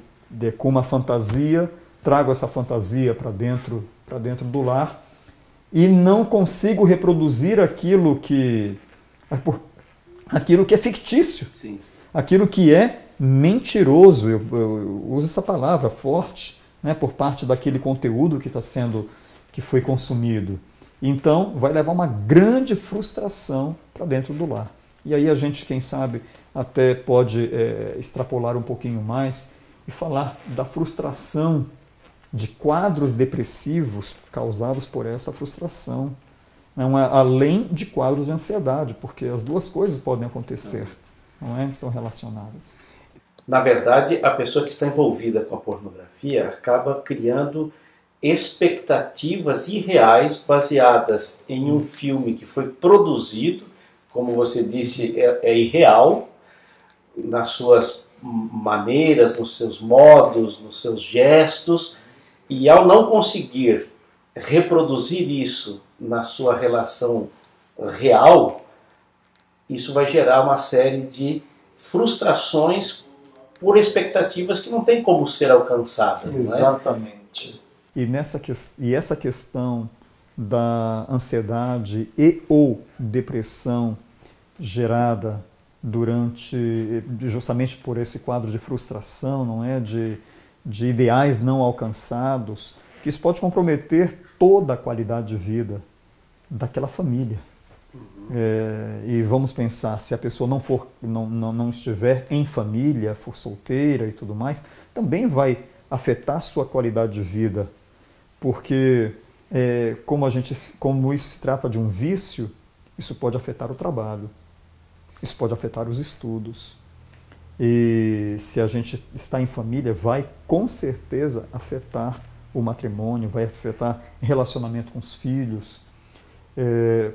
Speaker 4: com uma fantasia, trago essa fantasia para dentro do lar e não consigo reproduzir aquilo que é fictício,
Speaker 3: Sim.
Speaker 4: aquilo que é mentiroso, eu uso essa palavra forte, né, por parte daquele conteúdo que foi consumido. Então, vai levar uma grande frustração para dentro do lar. E aí a gente, quem sabe, até pode extrapolar um pouquinho mais e falar da frustração, de quadros depressivos causados por essa frustração, não é? Além de quadros de ansiedade, porque as duas coisas podem acontecer, não é? Estão relacionadas.
Speaker 3: Na verdade, a pessoa que está envolvida com a pornografia acaba criando expectativas irreais baseadas em um filme que foi produzido, como você disse, é irreal, nas suas maneiras, nos seus modos, nos seus gestos, e ao não conseguir reproduzir isso na sua relação real, isso vai gerar uma série de frustrações por expectativas que não tem como ser alcançadas.
Speaker 4: Exatamente. Não é? E essa questão da ansiedade e ou depressão gerada justamente por esse quadro de frustração, não é, de ideais não alcançados, que isso pode comprometer toda a qualidade de vida daquela família. E vamos pensar, se a pessoa não estiver em família, for solteira e tudo mais, também vai afetar sua qualidade de vida, porque como isso se trata de um vício, isso pode afetar o trabalho, isso pode afetar os estudos. E se a gente está em família, vai com certeza afetar o matrimônio, vai afetar relacionamento com os filhos,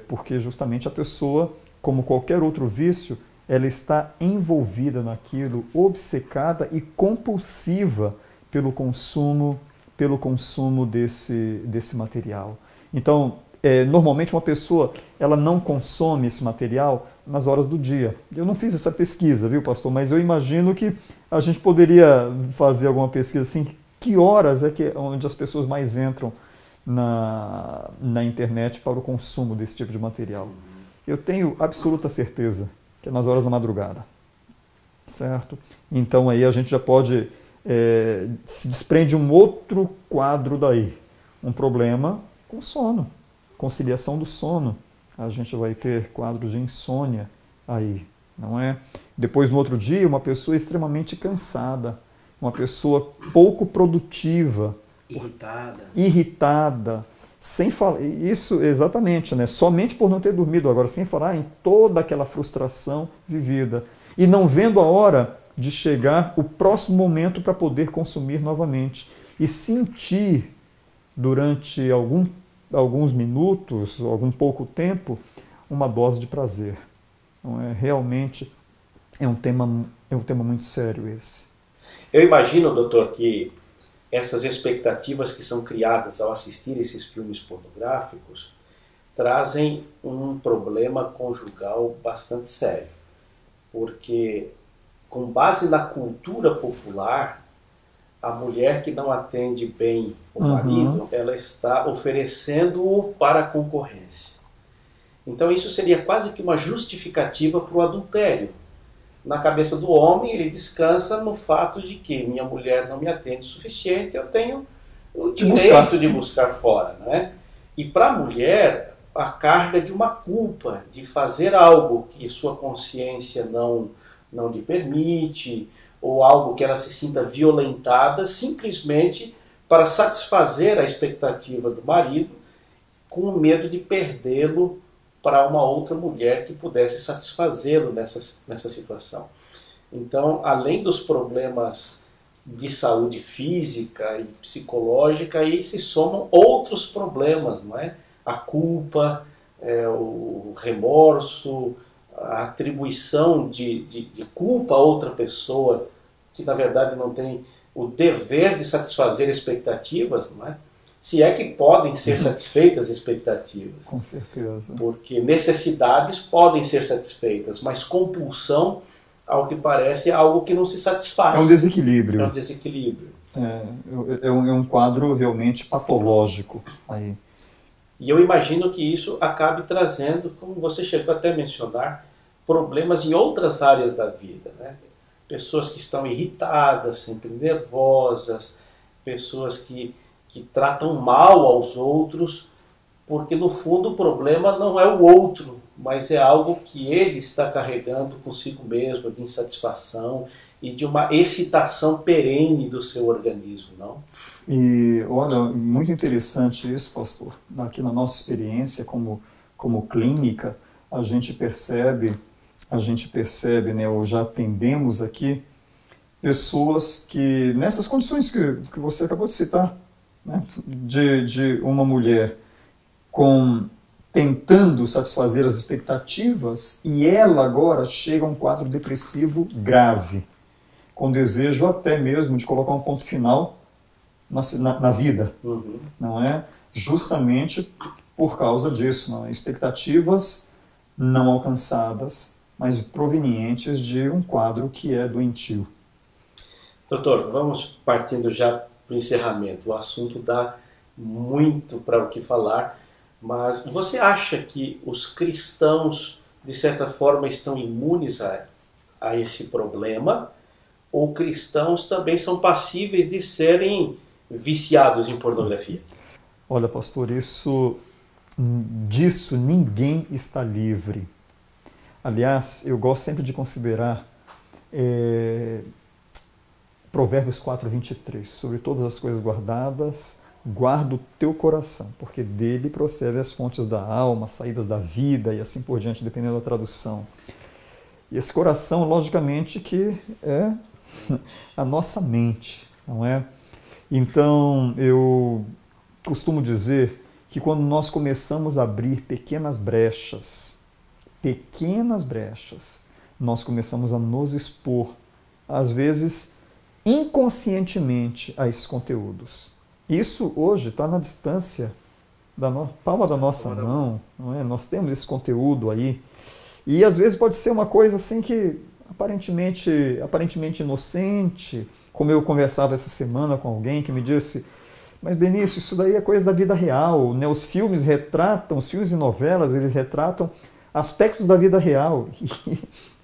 Speaker 4: porque justamente a pessoa, como qualquer outro vício, ela está envolvida naquilo, obcecada e compulsiva pelo consumo desse material. Então, normalmente uma pessoa ela não consome esse material nas horas do dia. Eu não fiz essa pesquisa, viu, pastor? Mas eu imagino que a gente poderia fazer alguma pesquisa assim, que horas onde as pessoas mais entram na internet para o consumo desse tipo de material. Eu tenho absoluta certeza que é nas horas da madrugada, certo? Então aí a gente já pode, se desprende um outro quadro daí, um problema com sono, conciliação do sono. A gente vai ter quadros de insônia aí, não é? Depois, no outro dia, uma pessoa extremamente cansada, uma pessoa pouco produtiva, irritada, sem falar, isso exatamente, né? Somente por não ter dormido, agora sem falar em toda aquela frustração vivida e não vendo a hora de chegar o próximo momento para poder consumir novamente e sentir durante alguns minutos, algum pouco tempo, uma dose de prazer. Então, realmente é um tema muito sério esse.
Speaker 3: Eu imagino, doutor, que essas expectativas que são criadas ao assistir esses filmes pornográficos trazem um problema conjugal bastante sério, porque com base na cultura popular, a mulher que não atende bem o marido, ela está oferecendo-o para a concorrência. Então isso seria quase que uma justificativa para o adultério. Na cabeça do homem, ele descansa no fato de que minha mulher não me atende o suficiente, eu tenho o direito de buscar fora, né? E para a mulher, a carga de uma culpa, de fazer algo que sua consciência não lhe permite, ou algo que ela se sinta violentada, simplesmente para satisfazer a expectativa do marido, com medo de perdê-lo para uma outra mulher que pudesse satisfazê-lo nessa situação. Então, além dos problemas de saúde física e psicológica, aí se somam outros problemas, não é? A culpa, o remorso, a atribuição de culpa a outra pessoa, que na verdade não tem o dever de satisfazer expectativas, não é? Se é que podem ser satisfeitas expectativas.
Speaker 4: Com certeza.
Speaker 3: Porque necessidades podem ser satisfeitas, mas compulsão, ao que parece, é algo que não se satisfaz.
Speaker 4: É um desequilíbrio.
Speaker 3: É um desequilíbrio.
Speaker 4: É um quadro realmente patológico aí.
Speaker 3: E eu imagino que isso acabe trazendo, como você chegou até a mencionar, problemas em outras áreas da vida, né? Pessoas que estão irritadas, sempre nervosas, pessoas que tratam mal aos outros, porque no fundo o problema não é o outro, mas é algo que ele está carregando consigo mesmo, de insatisfação e de uma excitação perene do seu organismo, não?
Speaker 4: E olha, muito interessante isso, pastor. Aqui na nossa experiência como clínica, a gente percebe, né, ou já atendemos aqui, pessoas que, nessas condições que você acabou de citar, né, de uma mulher tentando satisfazer as expectativas e ela agora chega a um quadro depressivo grave, com desejo até mesmo de colocar um ponto final na vida, não é? Justamente por causa disso, não é? Expectativas não alcançadas, mas provenientes de um quadro que é doentio.
Speaker 3: Doutor, vamos partindo já para o encerramento. O assunto dá muito para o que falar, mas você acha que os cristãos, de certa forma, estão imunes a esse problema? Ou cristãos também são passíveis de serem viciados em pornografia?
Speaker 4: Olha, pastor, disso ninguém está livre. Aliás, eu gosto sempre de considerar Provérbios 4:23, sobre todas as coisas guardadas, guarda o teu coração, porque dele procedem as fontes da alma, as saídas da vida e assim por diante, dependendo da tradução. E esse coração, logicamente, que é a nossa mente, não é? Então, eu costumo dizer que quando nós começamos a abrir pequenas brechas, nós começamos a nos expor, às vezes inconscientemente, a esses conteúdos. Isso hoje está na distância da palma da nossa mão, não é? Nós temos esse conteúdo aí, e às vezes pode ser uma coisa assim que aparentemente inocente, como eu conversava essa semana com alguém que me disse: mas Benício, isso daí é coisa da vida real, né? Os filmes e novelas, eles retratam aspectos da vida real,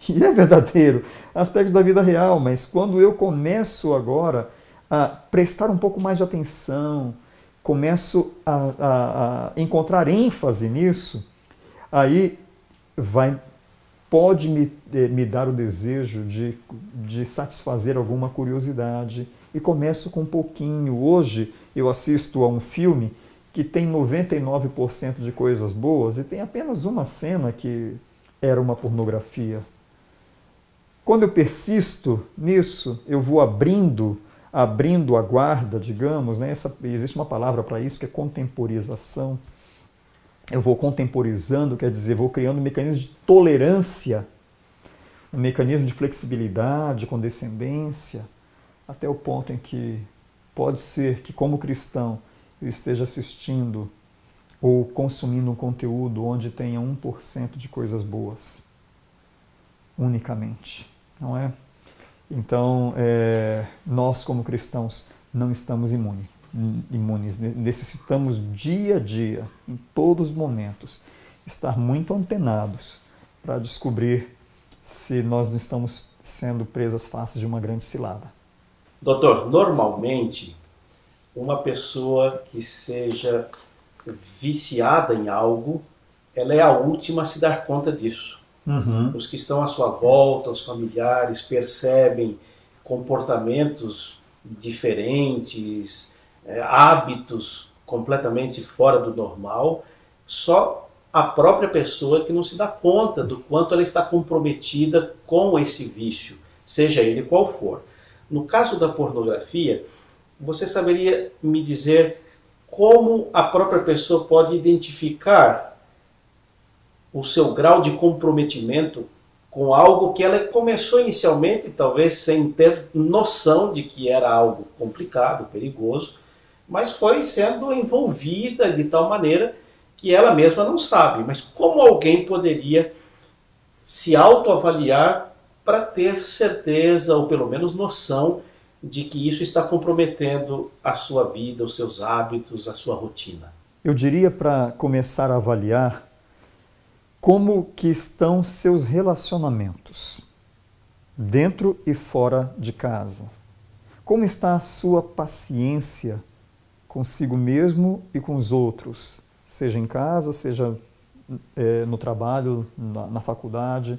Speaker 4: e é verdadeiro, aspectos da vida real, mas quando eu começo agora a prestar um pouco mais de atenção, começo a encontrar ênfase nisso, aí pode me dar o desejo de satisfazer alguma curiosidade, e começo com um pouquinho. Hoje eu assisto a um filme que tem 99% de coisas boas e tem apenas uma cena que era uma pornografia. Quando eu persisto nisso, eu vou abrindo a guarda, digamos, né? Existe uma palavra para isso que é contemporização. Eu vou contemporizando, quer dizer, vou criando um mecanismo de tolerância, um mecanismo de flexibilidade, condescendência, até o ponto em que pode ser que, como cristão, eu esteja assistindo ou consumindo um conteúdo onde tenha 1% de coisas boas, unicamente, não é? Então, nós como cristãos não estamos imunes, necessitamos dia a dia, em todos os momentos, estar muito antenados para descobrir se nós não estamos sendo presas fáceis de uma grande cilada.
Speaker 3: Doutor, normalmente, uma pessoa que seja viciada em algo, ela é a última a se dar conta disso. Os que estão à sua volta, os familiares, percebem comportamentos diferentes, hábitos completamente fora do normal. Só a própria pessoa que não se dá conta do quanto ela está comprometida com esse vício, seja ele qual for. No caso da pornografia, você saberia me dizer como a própria pessoa pode identificar o seu grau de comprometimento com algo que ela começou inicialmente, talvez sem ter noção de que era algo complicado, perigoso, mas foi sendo envolvida de tal maneira que ela mesma não sabe. Mas como alguém poderia se autoavaliar para ter certeza, ou pelo menos noção, de que isso está comprometendo a sua vida, os seus hábitos, a sua rotina?
Speaker 4: Eu diria para começar a avaliar como que estão seus relacionamentos, dentro e fora de casa. Como está a sua paciência consigo mesmo e com os outros, seja em casa, seja no trabalho, na faculdade.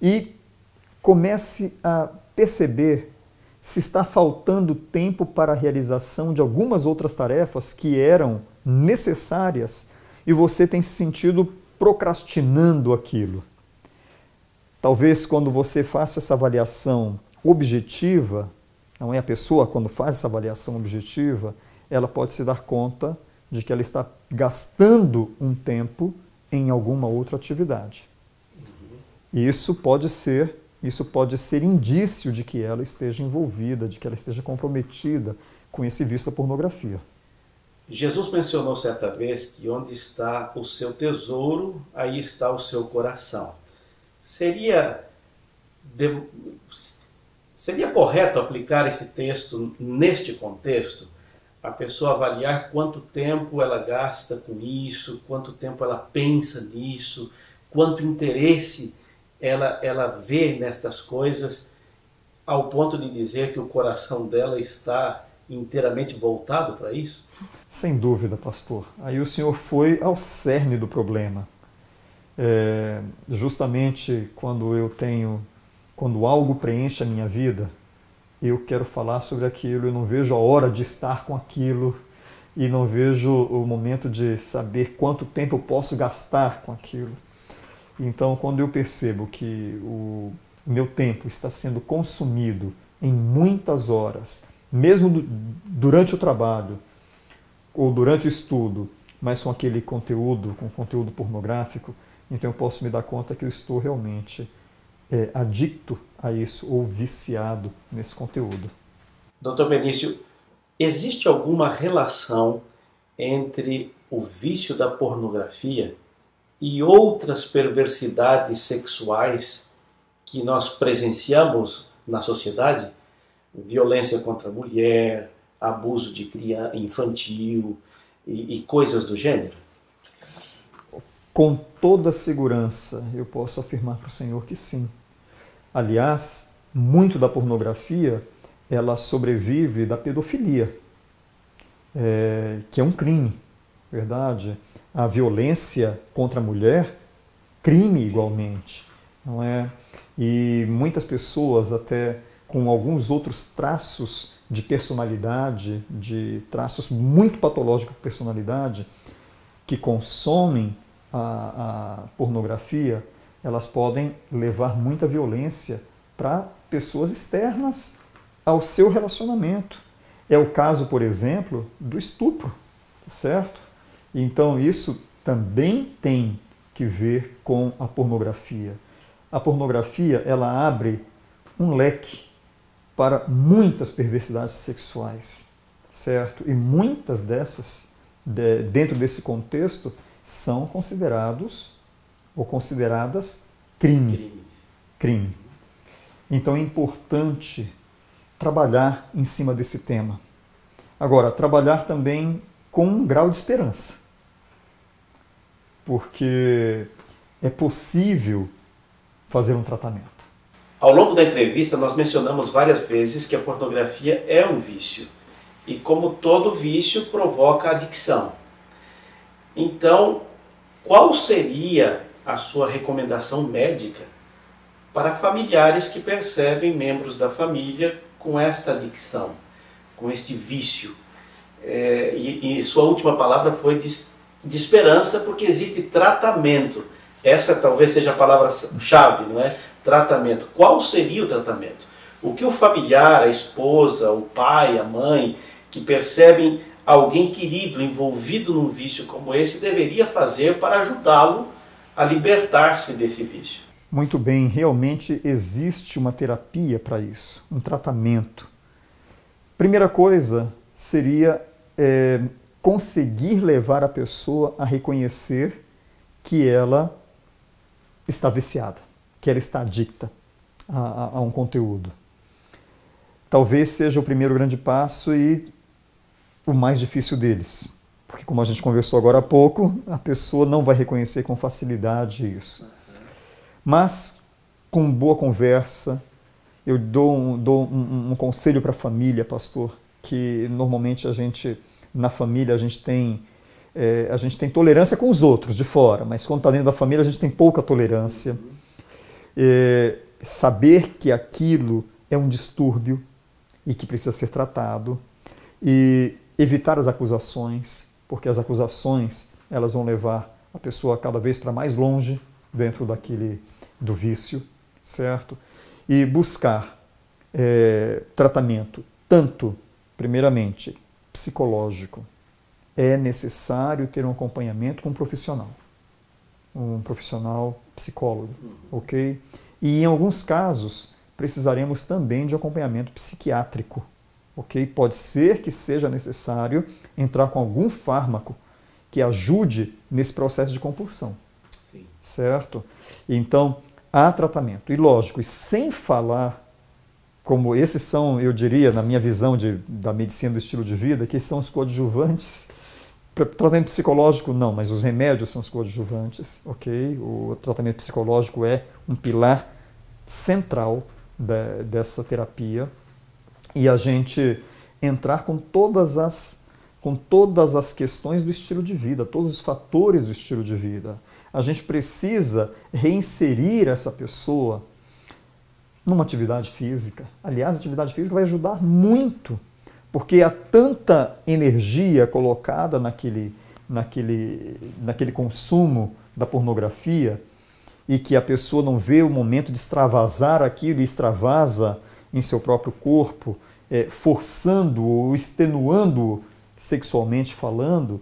Speaker 4: E comece a perceber se está faltando tempo para a realização de algumas outras tarefas que eram necessárias e você tem se sentido procrastinando aquilo. Talvez quando você faça essa avaliação objetiva, não é a pessoa quando faz essa avaliação objetiva, ela pode se dar conta de que ela está gastando um tempo em alguma outra atividade. E isso pode ser indício de que ela esteja envolvida, de que ela esteja comprometida com esse vício da pornografia.
Speaker 3: Jesus mencionou certa vez que onde está o seu tesouro, aí está o seu coração. Seria correto aplicar esse texto neste contexto? A pessoa avaliar quanto tempo ela gasta com isso, quanto tempo ela pensa nisso, quanto interesse ela vê nestas coisas, ao ponto de dizer que o coração dela está inteiramente voltado para isso?
Speaker 4: Sem dúvida, pastor. Aí o senhor foi ao cerne do problema. Justamente quando algo preenche a minha vida, eu quero falar sobre aquilo, eu não vejo a hora de estar com aquilo e não vejo o momento de saber quanto tempo eu posso gastar com aquilo. Então, quando eu percebo que o meu tempo está sendo consumido em muitas horas, mesmo durante o trabalho ou durante o estudo, mas com aquele conteúdo, com conteúdo pornográfico, então eu posso me dar conta que eu estou realmente adicto a isso ou viciado nesse conteúdo.
Speaker 3: Dr. Benício, existe alguma relação entre o vício da pornografia e outras perversidades sexuais que nós presenciamos na sociedade? Violência contra a mulher, abuso de criança infantil e coisas do gênero?
Speaker 4: Com toda segurança, eu posso afirmar para o senhor que sim. Aliás, muito da pornografia, ela sobrevive da pedofilia, que é um crime, verdade? A violência contra a mulher, crime igualmente, não é? E muitas pessoas, até com alguns outros traços de personalidade, de traços muito patológicos de personalidade, que consomem a pornografia, elas podem levar muita violência para pessoas externas ao seu relacionamento. É o caso, por exemplo, do estupro, certo? Então isso também tem que ver com a pornografia. A pornografia, ela abre um leque para muitas perversidades sexuais, certo? E muitas dessas, dentro desse contexto, são considerados ou consideradas crime. Então é importante trabalhar em cima desse tema. Agora, trabalhar também com um grau de esperança, porque é possível fazer um tratamento.
Speaker 3: Ao longo da entrevista, nós mencionamos várias vezes que a pornografia é um vício. E como todo vício, provoca adicção. Então, qual seria a sua recomendação médica para familiares que percebem membros da família com esta adicção, com este vício? E sua última palavra foi de esperança, porque existe tratamento. Essa talvez seja a palavra-chave, não é? Tratamento. Qual seria o tratamento? O que o familiar, a esposa, o pai, a mãe, que percebem alguém querido envolvido num vício como esse, deveria fazer para ajudá-lo a libertar-se desse vício?
Speaker 4: Muito bem, realmente existe uma terapia para isso, um tratamento. Primeira coisa seria conseguir levar a pessoa a reconhecer que ela está viciada, que ela está adicta a um conteúdo. Talvez seja o primeiro grande passo e o mais difícil deles, Porque, como a gente conversou agora há pouco, a pessoa não vai reconhecer com facilidade isso. Mas, com boa conversa, eu dou um conselho para a família, pastor, que normalmente na família, a gente tem tolerância com os outros de fora, mas quando está dentro da família, a gente tem pouca tolerância. Saber que aquilo é um distúrbio e que precisa ser tratado, e evitar as acusações, porque as acusações elas vão levar a pessoa cada vez para mais longe dentro do vício, certo? E buscar tratamento, tanto, primeiramente, psicológico. É necessário ter um acompanhamento com um profissional psicólogo, ok? E em alguns casos precisaremos também de acompanhamento psiquiátrico, ok? Pode ser que seja necessário entrar com algum fármaco que ajude nesse processo de compulsão, sim, certo? Então, há tratamento. E lógico, e sem falar, como esses são, eu diria, na minha visão da medicina do estilo de vida, que são os coadjuvantes. Tratamento psicológico, não, mas os remédios são os coadjuvantes, ok? O tratamento psicológico é um pilar central dessa terapia, e a gente entrar com todas as questões do estilo de vida, todos os fatores do estilo de vida. A gente precisa reinserir essa pessoa numa atividade física. Aliás, a atividade física vai ajudar muito, porque há tanta energia colocada naquele consumo da pornografia, e que a pessoa não vê o momento de extravasar aquilo e extravasa em seu próprio corpo, forçando ou extenuando sexualmente falando,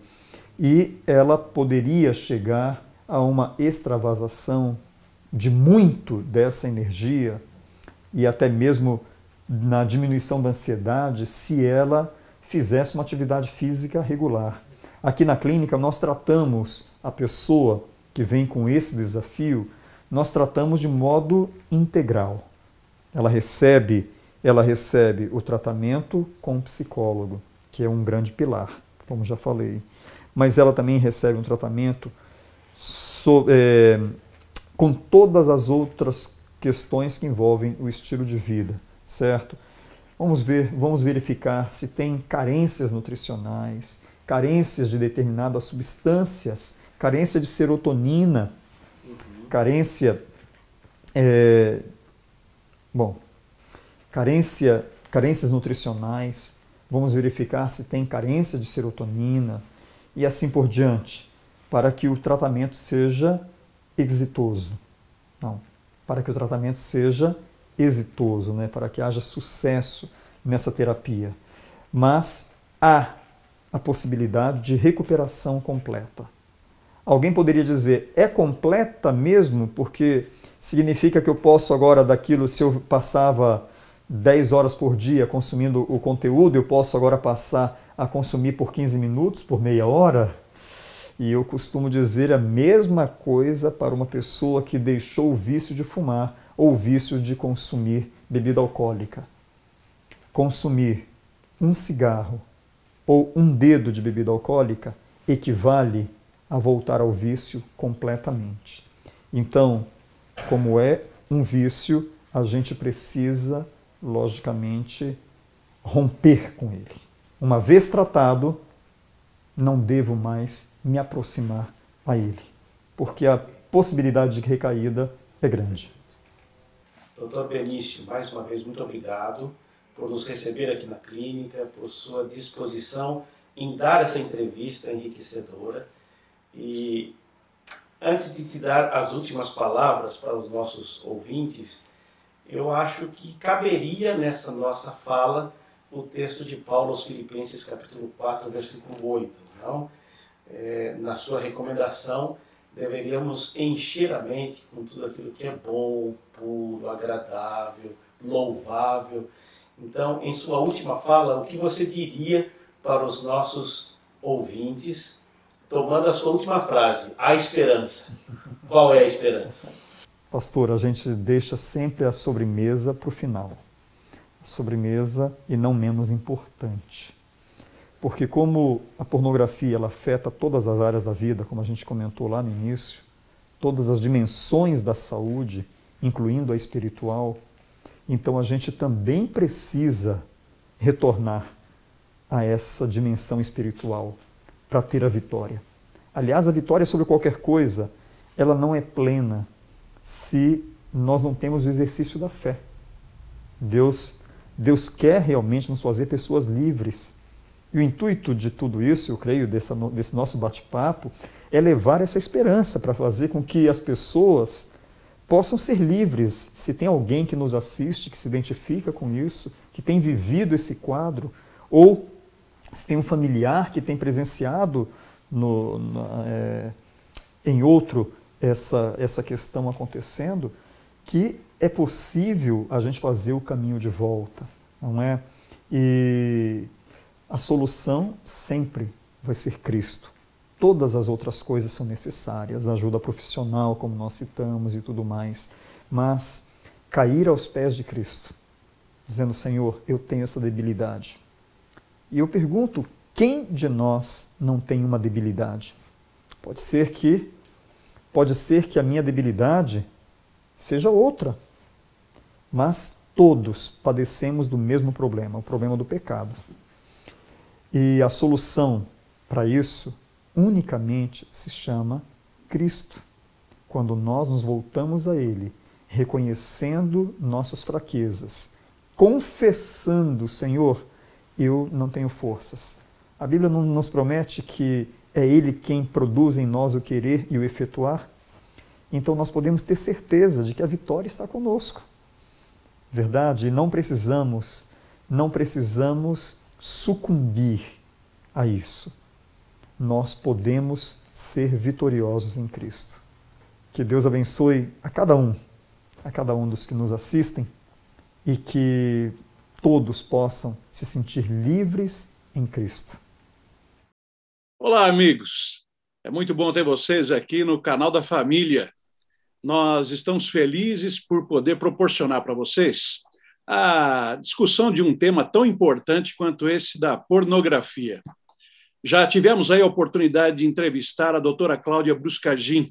Speaker 4: e ela poderia chegar a uma extravasação de muito dessa energia, e até mesmo na diminuição da ansiedade, se ela fizesse uma atividade física regular. Aqui na clínica nós tratamos a pessoa que vem com esse desafio, nós tratamos de modo integral. Ela recebe o tratamento com um psicólogo, que é um grande pilar, como já falei. Mas ela também recebe um tratamento com todas as outras questões que envolvem o estilo de vida, certo? Vamos verificar se tem carências nutricionais, carências de determinadas substâncias, carência de serotonina, carências nutricionais. Vamos verificar se tem carência de serotonina e assim por diante, para que o tratamento seja exitoso. Para que o tratamento seja exitoso, né? Para que haja sucesso nessa terapia. Mas há a possibilidade de recuperação completa. Alguém poderia dizer, é completa mesmo? Porque significa que eu posso agora daquilo, se eu passava 10 horas por dia consumindo o conteúdo, eu posso agora passar a consumir por 15 minutos, por meia hora? E eu costumo dizer a mesma coisa para uma pessoa que deixou o vício de fumar ou o vício de consumir bebida alcoólica. Consumir um cigarro ou um dedo de bebida alcoólica equivale a voltar ao vício completamente. Então, como é um vício, a gente precisa, logicamente, romper com ele. Uma vez tratado, não devo mais me aproximar a ele, porque a possibilidade de recaída é grande.
Speaker 3: Doutor Benício, mais uma vez, muito obrigado por nos receber aqui na clínica, por sua disposição em dar essa entrevista enriquecedora. E antes de te dar as últimas palavras para os nossos ouvintes, eu acho que caberia nessa nossa fala o texto de Paulo aos Filipenses, capítulo 4, versículo 8. Não? Na sua recomendação, deveríamos encher a mente com tudo aquilo que é bom, puro, agradável, louvável. Então, em sua última fala, o que você diria para os nossos ouvintes, tomando a sua última frase, a esperança? Qual é a esperança?
Speaker 4: Pastor, a gente deixa sempre a sobremesa para o final. A sobremesa e não menos importante. Porque como a pornografia ela afeta todas as áreas da vida, como a gente comentou lá no início, todas as dimensões da saúde, incluindo a espiritual, então a gente também precisa retornar a essa dimensão espiritual para ter a vitória. Aliás, a vitória sobre qualquer coisa, ela não é plena se nós não temos o exercício da fé. Deus quer realmente nos fazer pessoas livres. E o intuito de tudo isso, eu creio, desse nosso bate-papo, é levar essa esperança para fazer com que as pessoas possam ser livres. Se tem alguém que nos assiste, que se identifica com isso, que tem vivido esse quadro, ou se tem um familiar que tem presenciado em outro essa questão acontecendo, que é possível a gente fazer o caminho de volta, não é? E a solução sempre vai ser Cristo. Todas as outras coisas são necessárias, a ajuda profissional, como nós citamos e tudo mais, mas cair aos pés de Cristo, dizendo, Senhor, eu tenho essa debilidade. E eu pergunto, quem de nós não tem uma debilidade? Pode ser que a minha debilidade seja outra, mas todos padecemos do mesmo problema, o problema do pecado. E a solução para isso unicamente se chama Cristo. Quando nós nos voltamos a Ele, reconhecendo nossas fraquezas, confessando, Senhor, eu não tenho forças. A Bíblia não nos promete que é Ele quem produz em nós o querer e o efetuar? Então nós podemos ter certeza de que a vitória está conosco. Verdade? E não precisamos sucumbir a isso. Nós podemos ser vitoriosos em Cristo. Que Deus abençoe a cada um dos que nos assistem e que todos possam se sentir livres em Cristo.
Speaker 1: Olá, amigos. É muito bom ter vocês aqui no canal da Família. Nós estamos felizes por poder proporcionar para vocês a discussão de um tema tão importante quanto esse da pornografia. Já tivemos aí a oportunidade de entrevistar a doutora Cláudia Bruscagin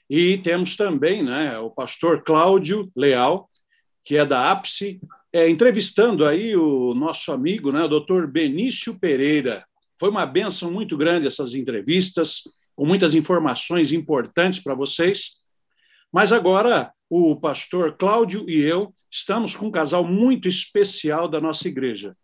Speaker 1: e temos também, né, o pastor Cláudio Leal, que é da APSE, entrevistando aí o nosso amigo, né, o doutor Benício Pereira. Foi uma bênção muito grande essas entrevistas, com muitas informações importantes para vocês. Mas agora o pastor Cláudio e eu estamos com um casal muito especial da nossa igreja.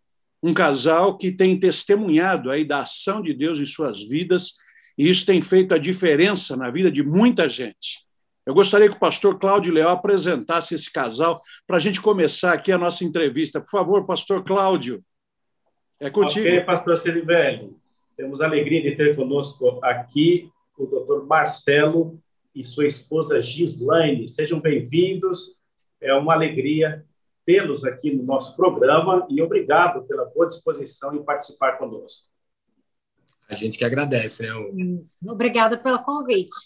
Speaker 1: Um casal que tem testemunhado aí da ação de Deus em suas vidas, e isso tem feito a diferença na vida de muita gente. Eu gostaria que o pastor Cláudio Leal apresentasse esse casal para a gente começar aqui a nossa entrevista. Por favor, pastor Cláudio, é contigo.
Speaker 3: Ok, pastor Celivelli. Temos a alegria de ter conosco aqui o doutor Marcelo e sua esposa Gislaine. Sejam bem-vindos. É uma alegria tê-los aqui no nosso programa e obrigado pela boa disposição em participar conosco.
Speaker 5: A gente que agradece, né?
Speaker 2: Isso. Obrigada pelo convite.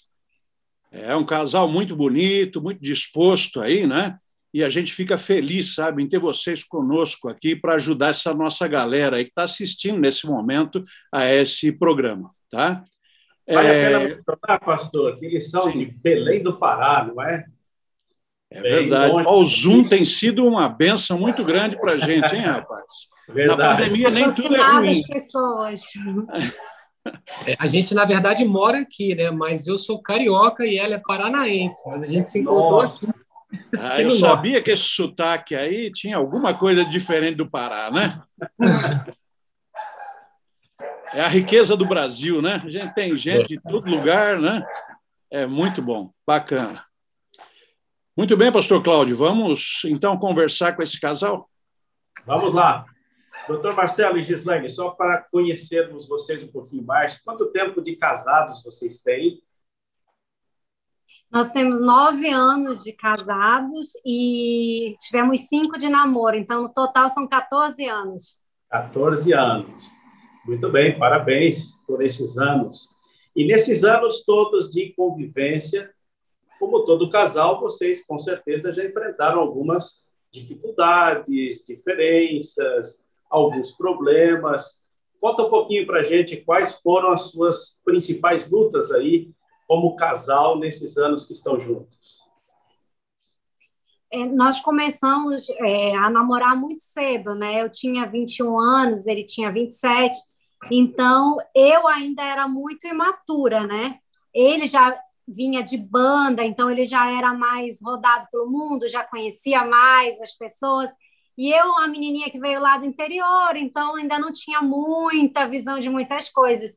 Speaker 1: É um casal muito bonito, muito disposto aí, né? E a gente fica feliz, sabe, em ter vocês conosco aqui para ajudar essa nossa galera aí que está assistindo nesse momento a esse programa, tá?
Speaker 3: Vale a pena mencionar, pastor, que eles são
Speaker 1: Sim.
Speaker 3: de Belém do Pará, não é?
Speaker 1: É verdade. O Zoom tem sido uma bênção muito grande para a gente, hein, rapaz?
Speaker 3: Verdade.
Speaker 1: Na pandemia nem tudo é ruim.
Speaker 2: As pessoas.
Speaker 5: A gente, na verdade, mora aqui, né? Mas eu sou carioca e ela é paranaense. Mas a gente se encontrou aqui.
Speaker 1: Eu sabia que esse sotaque aí tinha alguma coisa diferente do Pará, né? É a riqueza do Brasil, né? A gente tem gente de todo lugar, né? É muito bom, bacana. Muito bem, pastor Cláudio, vamos então conversar com esse casal?
Speaker 3: Vamos lá. Doutor Marcelo e Gislaine, só para conhecermos vocês um pouquinho mais, quanto tempo de casados vocês têm?
Speaker 2: Nós temos 9 anos de casados e tivemos 5 de namoro, então no total são 14 anos.
Speaker 3: 14 anos. Muito bem, parabéns por esses anos. E nesses anos todos de convivência, como todo casal, vocês com certeza já enfrentaram algumas dificuldades, diferenças, alguns problemas. Conta um pouquinho para a gente quais foram as suas principais lutas aí como casal nesses anos que estão juntos.
Speaker 6: Nós começamos a namorar muito cedo, né? Eu tinha 21 anos, ele tinha 27, então eu ainda era muito imatura, né? Ele já vinha de banda, então ele já era mais rodado pelo mundo, já conhecia mais as pessoas, e eu, uma menininha que veio lá do interior, então ainda não tinha muita visão de muitas coisas.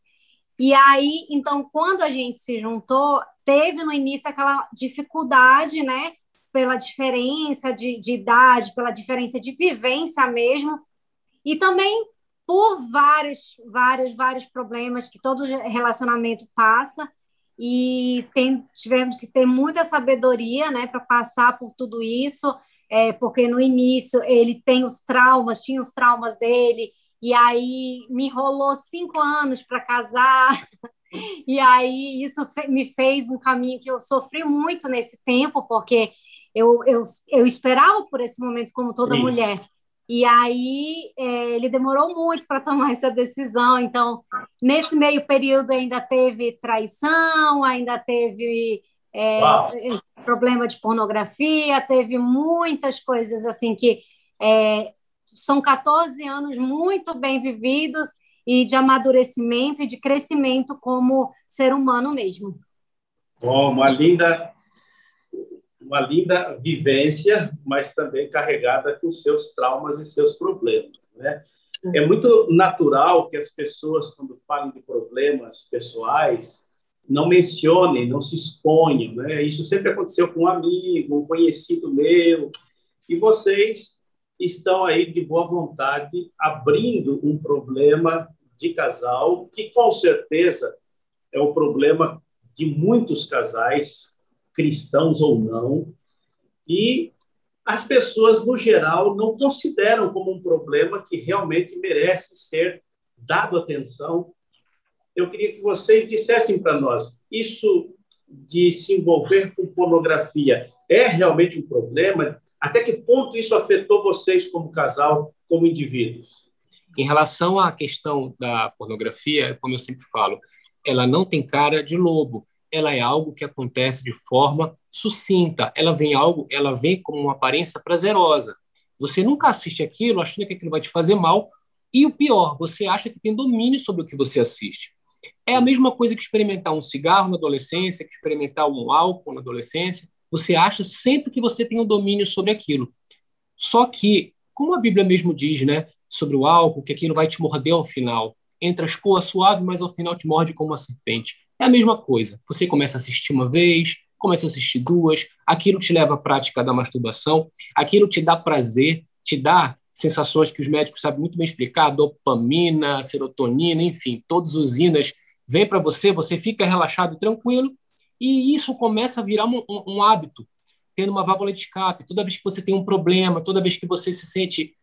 Speaker 6: E aí, então, quando a gente se juntou, teve no início aquela dificuldade, né? Pela diferença de idade, pela diferença de vivência mesmo, e também por vários problemas que todo relacionamento passa, e tivemos que ter muita sabedoria, né, para passar por tudo isso, porque no início ele tinha os traumas dele, e aí me enrolou 5 anos para casar, e aí isso me fez um caminho que eu sofri muito nesse tempo, porque eu esperava por esse momento como toda mulher. E aí ele demorou muito para tomar essa decisão. Então, nesse meio período ainda teve traição, ainda teve esse problema de pornografia, teve muitas coisas assim que são 14 anos muito bem vividos e de amadurecimento e de crescimento como ser humano mesmo.
Speaker 3: Bom, uma linda vivência, mas também carregada com seus traumas e seus problemas, né? É muito natural que as pessoas, quando falam de problemas pessoais, não mencionem, não se exponham, né? Isso sempre aconteceu com um amigo, um conhecido meu, e vocês estão aí de boa vontade abrindo um problema de casal que, com certeza, é o problema de muitos casais, cristãos ou não, e as pessoas, no geral, não consideram como um problema que realmente merece ser dado atenção. Eu queria que vocês dissessem para nós, isso de se envolver com pornografia é realmente um problema? Até que ponto isso afetou vocês como casal, como indivíduos?
Speaker 5: Em relação à questão da pornografia, como eu sempre falo, ela não tem cara de lobo. Ela é algo que acontece de forma sucinta. Ela vem como uma aparência prazerosa. Você nunca assiste aquilo achando que aquilo vai te fazer mal. E o pior, você acha que tem domínio sobre o que você assiste. É a mesma coisa que experimentar um cigarro na adolescência, que experimentar um álcool na adolescência. Você acha sempre que você tem um domínio sobre aquilo. Só que, como a Bíblia mesmo diz, né, sobre o álcool, que aquilo vai te morder ao final. Entra as coas suave, mas ao final te morde como uma serpente. É a mesma coisa. Você começa a assistir uma vez, começa a assistir duas, aquilo te leva à prática da masturbação, aquilo te dá prazer, te dá sensações que os médicos sabem muito bem explicar, dopamina, serotonina, enfim, todas as usinas vêm para você, você fica relaxado, tranquilo, e isso começa a virar um hábito, tendo uma válvula de escape. Toda vez que você tem um problema, toda vez que você se sente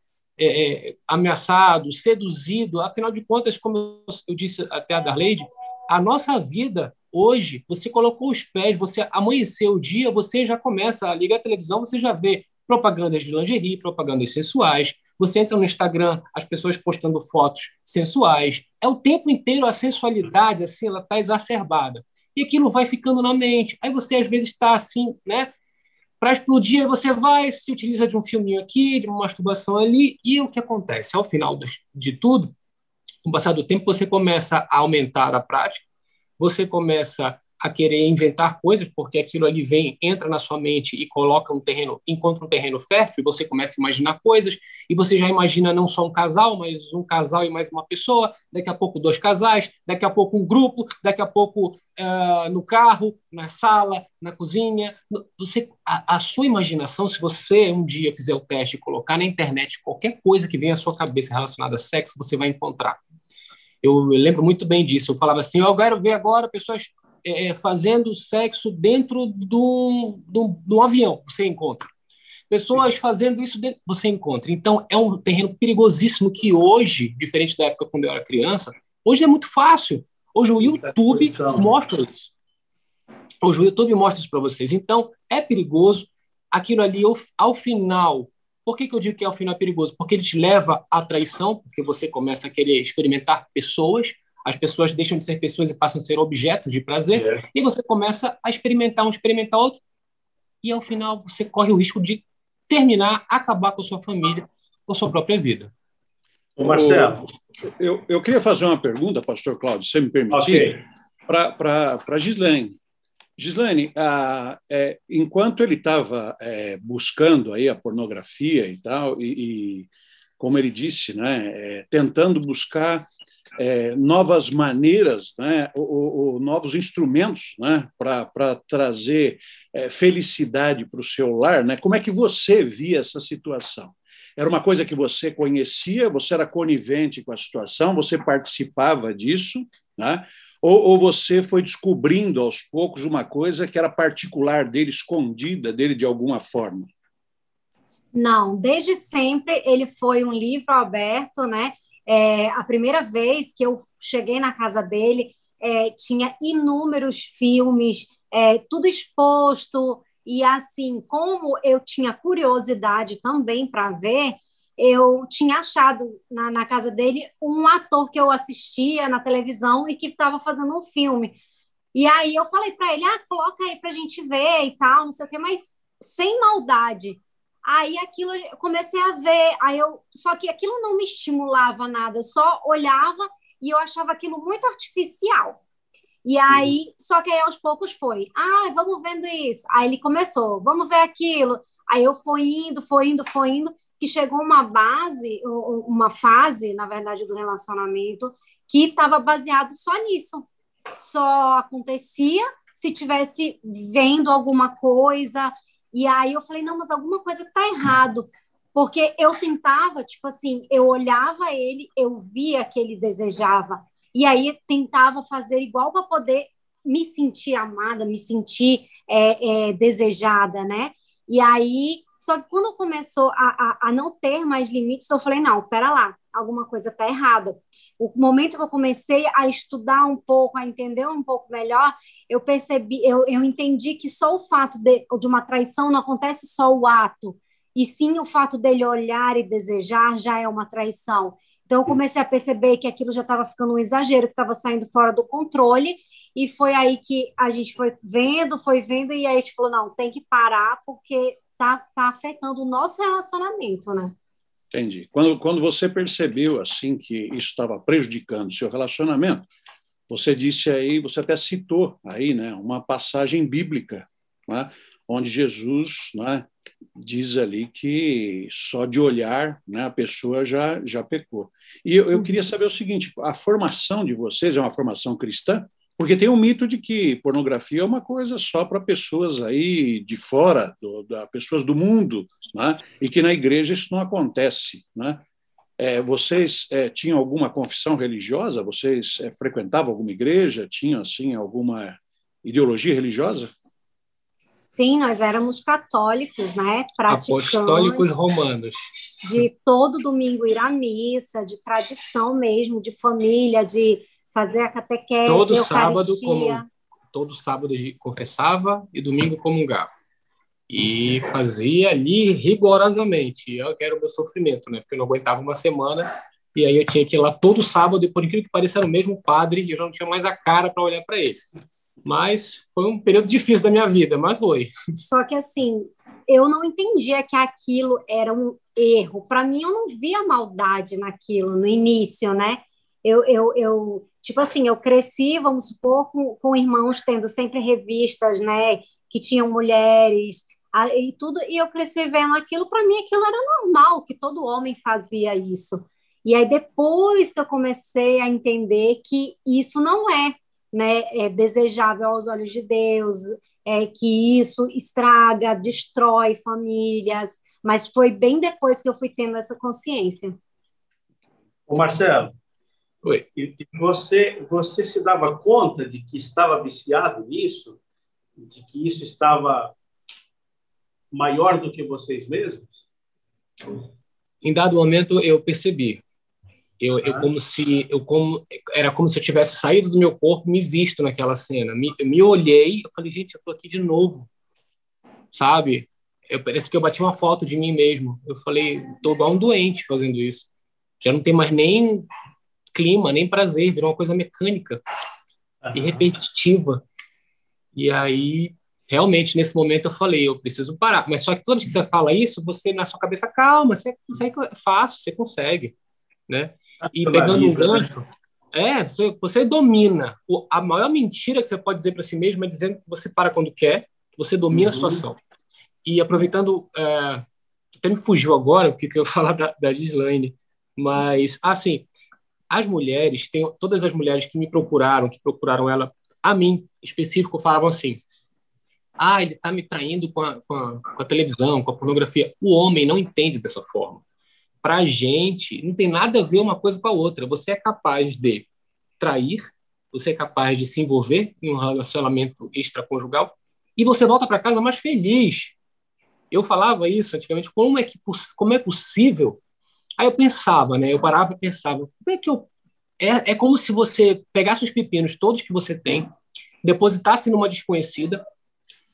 Speaker 5: ameaçado, seduzido, afinal de contas, como eu disse até a Darleide, a nossa vida hoje, você colocou os pés, você amanheceu o dia, você já começa a ligar a televisão, você já vê propagandas de lingerie, propagandas sensuais, você entra no Instagram, as pessoas postando fotos sensuais, é o tempo inteiro a sensualidade, assim, ela está exacerbada, e aquilo vai ficando na mente, aí você às vezes está assim, né, para explodir, você vai, se utiliza de um filminho aqui, de uma masturbação ali, e o que acontece? Ao final de tudo, com o passar do tempo, você começa a aumentar a prática, você começa a querer inventar coisas, porque aquilo ali entra na sua mente e encontra um terreno fértil, e você começa a imaginar coisas, e você já imagina não só um casal, mas um casal e mais uma pessoa, daqui a pouco 2 casais, daqui a pouco um grupo, daqui a pouco no carro, na sala, na cozinha. A sua imaginação, se você um dia fizer o teste e colocar na internet qualquer coisa que venha à sua cabeça relacionada a sexo, você vai encontrar. Eu lembro muito bem disso. Eu falava assim, eu quero ver agora pessoas fazendo sexo dentro de um avião, você encontra. Pessoas fazendo isso dentro, você encontra. Então, é um terreno perigosíssimo que hoje, diferente da época quando eu era criança, hoje é muito fácil. Hoje o YouTube mostra isso. Hoje o YouTube mostra isso para vocês. Então, é perigoso. Aquilo ali, ao final, Por que eu digo que ao final é perigoso? Porque ele te leva à traição, porque você começa a querer experimentar pessoas, as pessoas deixam de ser pessoas e passam a ser objetos de prazer, e você começa a experimentar um, experimentar outro, e ao final você corre o risco de terminar, acabar com a sua família, com a sua própria vida.
Speaker 3: Ô, Marcelo.
Speaker 1: Eu queria fazer uma pergunta, pastor Cláudio, se me permitir, para Gislene. Gislene, enquanto ele estava buscando aí a pornografia e tal, e como ele disse, né, tentando buscar novas maneiras, né, novos instrumentos, né, para trazer felicidade para o seu lar, né, como é que você via essa situação? Era uma coisa que você conhecia, você era conivente com a situação, você participava disso, né? Ou você foi descobrindo aos poucos uma coisa que era particular dele, escondida dele de alguma forma?
Speaker 6: Não, desde sempre ele foi um livro aberto, né? A primeira vez que eu cheguei na casa dele, tinha inúmeros filmes, tudo exposto, e assim, como eu tinha curiosidade também para ver, eu tinha achado na casa dele um ator que eu assistia na televisão e que estava fazendo um filme. E aí eu falei para ele, coloca aí para a gente ver e tal, não sei o quê, mas sem maldade. Aí aquilo eu comecei a ver, só que aquilo não me estimulava nada, eu só olhava e eu achava aquilo muito artificial. E aí, só que aí aos poucos foi, vamos vendo isso. Aí ele começou, vamos ver aquilo. Aí eu fui indo, que chegou uma fase, na verdade, do relacionamento, que estava baseado só nisso. Só acontecia se tivesse vendo alguma coisa. E aí eu falei, não, mas alguma coisa está errado. Porque eu tentava, tipo assim, eu olhava ele, eu via que ele desejava. E aí tentava fazer igual para poder me sentir amada, me sentir desejada, né? E aí, só que quando começou a não ter mais limites, eu falei, não, pera lá, alguma coisa está errada. O momento que eu comecei a estudar um pouco, a entender um pouco melhor, eu percebi, eu entendi que só o fato de uma traição não acontece só o ato, e sim o fato dele olhar e desejar já é uma traição. Então, eu comecei a perceber que aquilo já estava ficando um exagero, que estava saindo fora do controle, e foi aí que a gente foi vendo, e aí a gente falou, não, tem que parar, porque tá afetando o nosso relacionamento, né?
Speaker 1: Entendi. Quando você percebeu, assim, que isso estava prejudicando o seu relacionamento, você disse aí, você até citou aí, né, uma passagem bíblica, né, onde Jesus, né, diz ali que só de olhar, né, a pessoa já pecou. E eu queria saber o seguinte, a formação de vocês é uma formação cristã? Porque tem um mito de que pornografia é uma coisa só para pessoas aí de fora, pessoas do mundo, né, e que na igreja isso não acontece, né? Vocês tinham alguma confissão religiosa? Vocês frequentavam alguma igreja? Tinham, assim, alguma ideologia religiosa?
Speaker 6: Sim, nós éramos católicos, né? Praticantes.
Speaker 5: Apostólicos romanos.
Speaker 6: De todo domingo ir à missa, de tradição mesmo, de família, de fazer a catequese,
Speaker 5: todo sábado confessava e domingo comungava. E fazia ali rigorosamente. Eu quero o meu sofrimento, né? Porque eu não aguentava uma semana e aí eu tinha que ir lá todo sábado e, por incrível que pareça, era o mesmo padre e eu já não tinha mais a cara para olhar para ele. Mas foi um período difícil da minha vida, mas foi.
Speaker 6: Só que, assim, eu não entendia que aquilo era um erro. Para mim, eu não via maldade naquilo no início, né? Tipo assim, eu cresci, vamos supor, com irmãos tendo sempre revistas, né? Que tinham mulheres e tudo, e eu cresci vendo aquilo. Para mim, aquilo era normal, que todo homem fazia isso. E aí, depois que eu comecei a entender que isso não é, né, desejável aos olhos de Deus, que isso estraga, destrói famílias, mas foi bem depois que eu fui tendo essa consciência.
Speaker 3: Ô Marcelo,
Speaker 5: oi.
Speaker 3: Você se dava conta de que estava viciado nisso? De que isso estava maior do que vocês mesmos?
Speaker 5: Em dado momento, eu percebi. Era como se eu tivesse saído do meu corpo, me visto naquela cena. Eu me olhei, eu falei, gente, eu tô aqui de novo, sabe? Parece que eu bati uma foto de mim mesmo. Eu falei, tô igual um doente fazendo isso. Já não tem mais nem clima, nem prazer, virou uma coisa mecânica e repetitiva. E aí, realmente, nesse momento eu falei, eu preciso parar. Mas só que toda vez que você fala isso, você, na sua cabeça, calma, você consegue, é fácil, você consegue, né? E pegando um gancho, você domina. A maior mentira que você pode dizer para si mesmo é dizendo que você para quando quer, que você domina a situação. E aproveitando, até me fugiu agora o que eu ia falar da Gislaine, mas, assim, as mulheres, todas as mulheres que procuraram ela, a mim, específico, falavam assim, ele está me traindo com a televisão, com a pornografia. O homem não entende dessa forma. Para a gente, não tem nada a ver uma coisa com a outra. Você é capaz de trair, você é capaz de se envolver em um relacionamento extraconjugal e você volta para casa mais feliz. Eu falava isso antigamente, como é possível? Aí eu pensava, né? Eu parava e pensava, como é que é como se você pegasse os pepinos todos que você tem, depositasse numa desconhecida,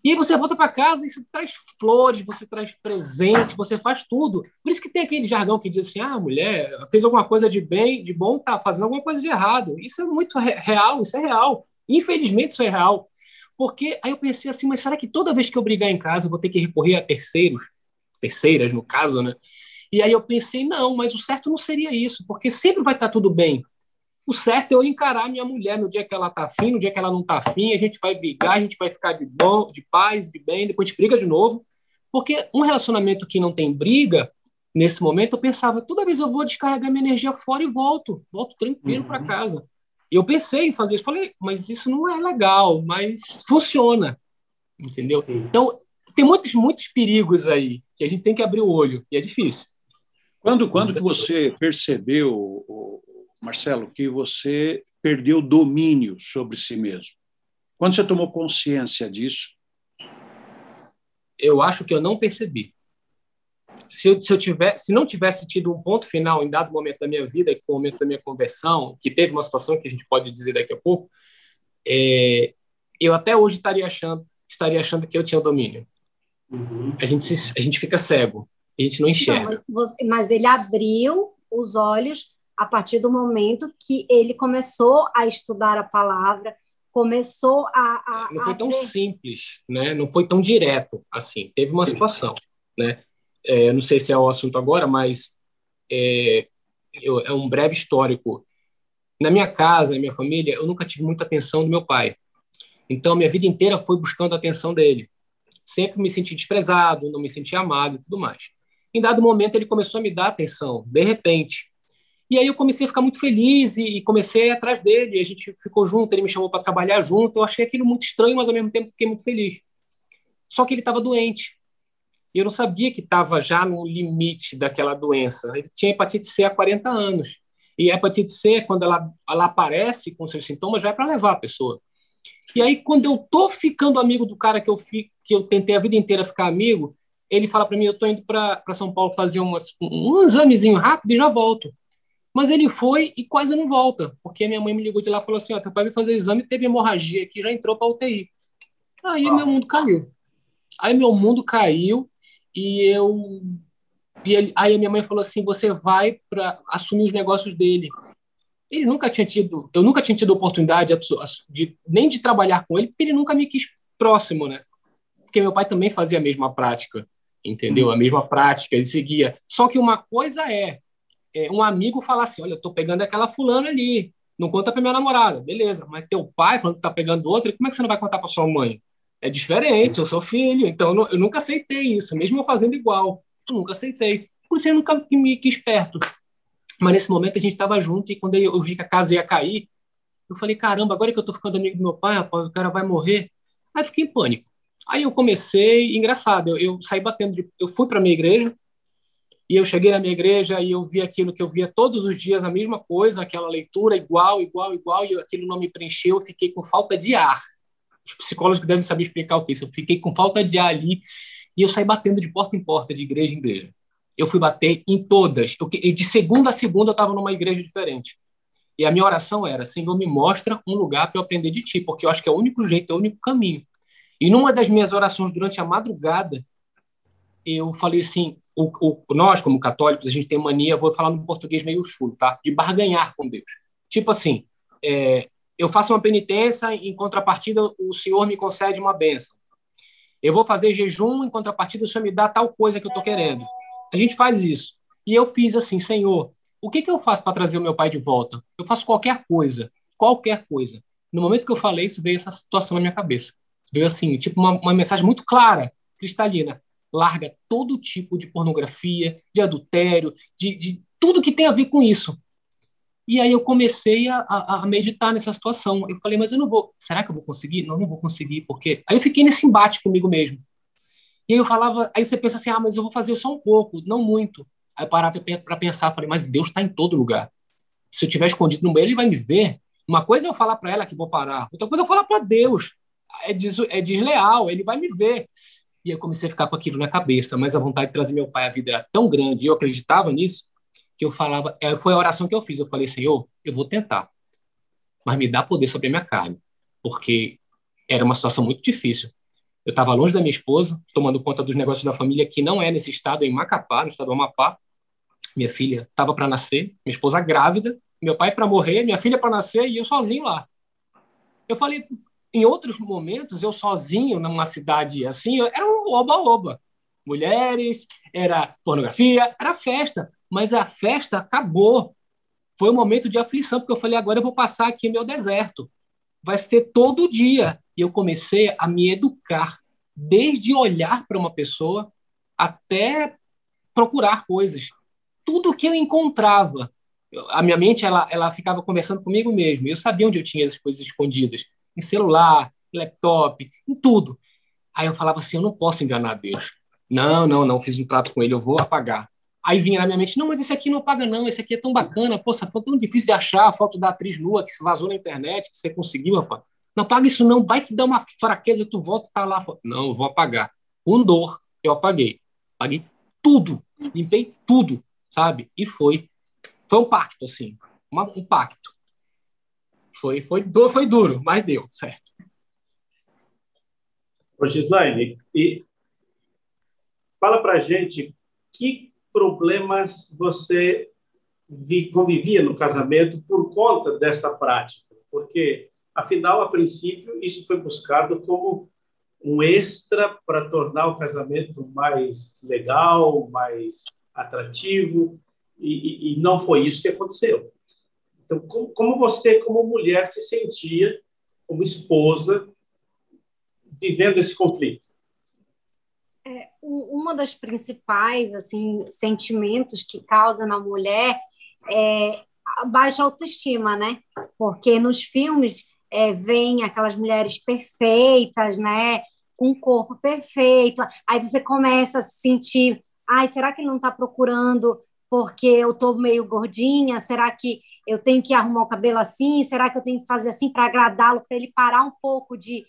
Speaker 5: e aí você volta para casa e você traz flores, você traz presente, você faz tudo. Por isso que tem aquele jargão que diz assim, a mulher fez alguma coisa de bem, de bom, tá fazendo alguma coisa de errado. Isso é muito real, isso é real. Infelizmente isso é real. Porque aí eu pensei assim, mas será que toda vez que eu brigar em casa eu vou ter que recorrer a terceiras no caso, né? E aí eu pensei, não, mas o certo não seria isso, porque sempre vai estar tudo bem. O certo é eu encarar minha mulher no dia que ela tá afim, no dia que ela não tá afim, a gente vai brigar, a gente vai ficar de bom, de paz, de bem, depois a gente briga de novo. Porque um relacionamento que não tem briga, nesse momento eu pensava, toda vez eu vou descarregar minha energia fora e volto tranquilo para casa. E eu pensei em fazer isso, falei, mas isso não é legal, mas funciona, entendeu? Então, tem muitos perigos aí, que a gente tem que abrir o olho, e é difícil.
Speaker 1: Quando que você percebeu, Marcelo, que você perdeu domínio sobre si mesmo? Quando você tomou consciência disso?
Speaker 5: Eu acho que eu não percebi. Se não tivesse tido um ponto final em dado momento da minha vida, que foi o momento da minha conversão, que teve uma situação que a gente pode dizer daqui a pouco, eu até hoje estaria achando que eu tinha o domínio. A gente fica cego, a gente não enxerga.
Speaker 6: Mas ele abriu os olhos a partir do momento que ele começou a estudar a palavra, começou
Speaker 5: não foi tão simples, né? Não foi tão direto assim. Teve uma situação, né? Não sei se é o assunto agora, mas é um breve histórico. Na minha casa, na minha família, eu nunca tive muita atenção do meu pai. Então, minha vida inteira foi buscando a atenção dele. Sempre me senti desprezado, não me senti amado e tudo mais. Em dado momento, ele começou a me dar atenção, de repente. E aí eu comecei a ficar muito feliz e comecei a ir atrás dele. E a gente ficou junto, ele me chamou para trabalhar junto. Eu achei aquilo muito estranho, mas ao mesmo tempo fiquei muito feliz. Só que ele estava doente. E eu não sabia que estava já no limite daquela doença. Ele tinha hepatite C há 40 anos. E a hepatite C, quando ela aparece com seus sintomas, já é para levar a pessoa. E aí, quando eu tô ficando amigo do cara que eu tentei a vida inteira ficar amigo, ele fala para mim, eu tô indo para São Paulo fazer um examezinho rápido e já volto. Mas ele foi e quase não volta, porque a minha mãe me ligou de lá e falou assim, teu pai veio fazer o exame, teve hemorragia aqui, já entrou para UTI. Aí meu mundo caiu. Aí a minha mãe falou assim, você vai para assumir os negócios dele. Eu nunca tinha tido oportunidade nem de trabalhar com ele, porque ele nunca me quis próximo, né? Porque meu pai também fazia a mesma prática, entendeu? A mesma prática, ele seguia. Só que uma coisa é um amigo falar assim, olha, eu tô pegando aquela fulana ali, não conta pra minha namorada, beleza, mas teu pai falando que tá pegando outra, como é que você não vai contar pra sua mãe? É diferente, eu sou filho, então eu nunca aceitei isso, mesmo eu fazendo igual, eu nunca aceitei. Por isso eu nunca me quis perto. Mas nesse momento a gente estava junto e quando eu vi que a casa ia cair, eu falei, caramba, agora que eu tô ficando amigo do meu pai, rapaz, o cara vai morrer. Aí eu fiquei em pânico. Aí eu comecei, engraçado, eu saí batendo, eu fui para minha igreja e eu cheguei na minha igreja e eu vi aquilo que eu via todos os dias, a mesma coisa, aquela leitura igual, e aquilo não me preencheu, eu fiquei com falta de ar. Os psicólogos que devem saber explicar o que é isso. Eu fiquei com falta de ar ali e eu saí batendo de porta em porta, de igreja em igreja. Eu fui bater em todas. De segunda a segunda eu estava numa igreja diferente. E a minha oração era, Senhor, me mostra um lugar para eu aprender de Ti, porque eu acho que é o único jeito, é o único caminho. E numa das minhas orações durante a madrugada, eu falei assim, nós, como católicos, a gente tem mania, vou falar no português meio chulo, tá? De barganhar com Deus. Tipo assim, eu faço uma penitência, em contrapartida, o Senhor me concede uma bênção. Eu vou fazer jejum, em contrapartida, o Senhor me dá tal coisa que eu estou querendo. A gente faz isso. E eu fiz assim, Senhor, o que eu faço para trazer o meu pai de volta? Eu faço qualquer coisa, qualquer coisa. No momento que eu falei isso, veio essa situação na minha cabeça. Veio assim, tipo uma mensagem muito clara, cristalina. Larga todo tipo de pornografia, de adultério, de tudo que tem a ver com isso. E aí eu comecei a meditar nessa situação. Eu falei, mas eu não vou... Será que eu vou conseguir? Não, não vou conseguir, porque... Aí eu fiquei nesse embate comigo mesmo. E aí eu falava... Aí você pensa assim, mas eu vou fazer só um pouco, não muito. Aí eu parava para pensar, falei, mas Deus está em todo lugar. Se eu estiver escondido no banheiro, ele vai me ver. Uma coisa é eu falar para ela que vou parar. Outra coisa é eu falar para Deus. É desleal, ele vai me ver. E eu comecei a ficar com aquilo na cabeça, mas a vontade de trazer meu pai à vida era tão grande, e eu acreditava nisso, que eu falava, foi a oração que eu fiz, eu falei, Senhor, eu vou tentar, mas me dá poder sobre a minha carne, porque era uma situação muito difícil. Eu estava longe da minha esposa, tomando conta dos negócios da família, que não é nesse estado, é em Macapá, no estado do Amapá. Minha filha estava para nascer, minha esposa grávida, meu pai para morrer, minha filha para nascer, e eu sozinho lá. Eu falei, em outros momentos, eu sozinho, numa cidade assim, era um oba-oba. Mulheres, era pornografia, era festa. Mas a festa acabou. Foi um momento de aflição, porque eu falei, agora eu vou passar aqui meu deserto. Vai ser todo dia. E eu comecei a me educar, desde olhar para uma pessoa até procurar coisas. Tudo que eu encontrava. A minha mente ela ficava conversando comigo mesmo. Eu sabia onde eu tinha essas coisas escondidas. Em celular, laptop, em tudo. Aí eu falava assim, eu não posso enganar Deus. Não, fiz um trato com ele, eu vou apagar. Aí vinha na minha mente, não, mas esse aqui não apaga não, esse aqui é tão bacana, pô, essa foto é tão difícil de achar, a foto da atriz nua que se vazou na internet, que você conseguiu, rapaz. Não apaga isso não, vai que dá uma fraqueza, tu volta e tá lá. Não, eu vou apagar. Com dor, eu apaguei. Apaguei tudo, limpei tudo, sabe? E foi um pacto, assim, um pacto. Foi duro, mas deu, certo.
Speaker 3: Ô, Gislaine, e fala pra gente que problemas você convivia no casamento por conta dessa prática, porque, afinal, a princípio, isso foi buscado como um extra para tornar o casamento mais legal, mais atrativo, e não foi isso que aconteceu. Então, como você, como mulher, se sentia como esposa vivendo esse conflito?
Speaker 6: Uma das principais assim sentimentos que causa na mulher é a baixa autoestima, né? Porque nos filmes vem aquelas mulheres perfeitas, né? Com um corpo perfeito. Aí você começa a se sentir, será que ele não está procurando porque eu estou meio gordinha? Será que eu tenho que arrumar o cabelo assim? Será que eu tenho que fazer assim para agradá-lo, para ele parar um pouco de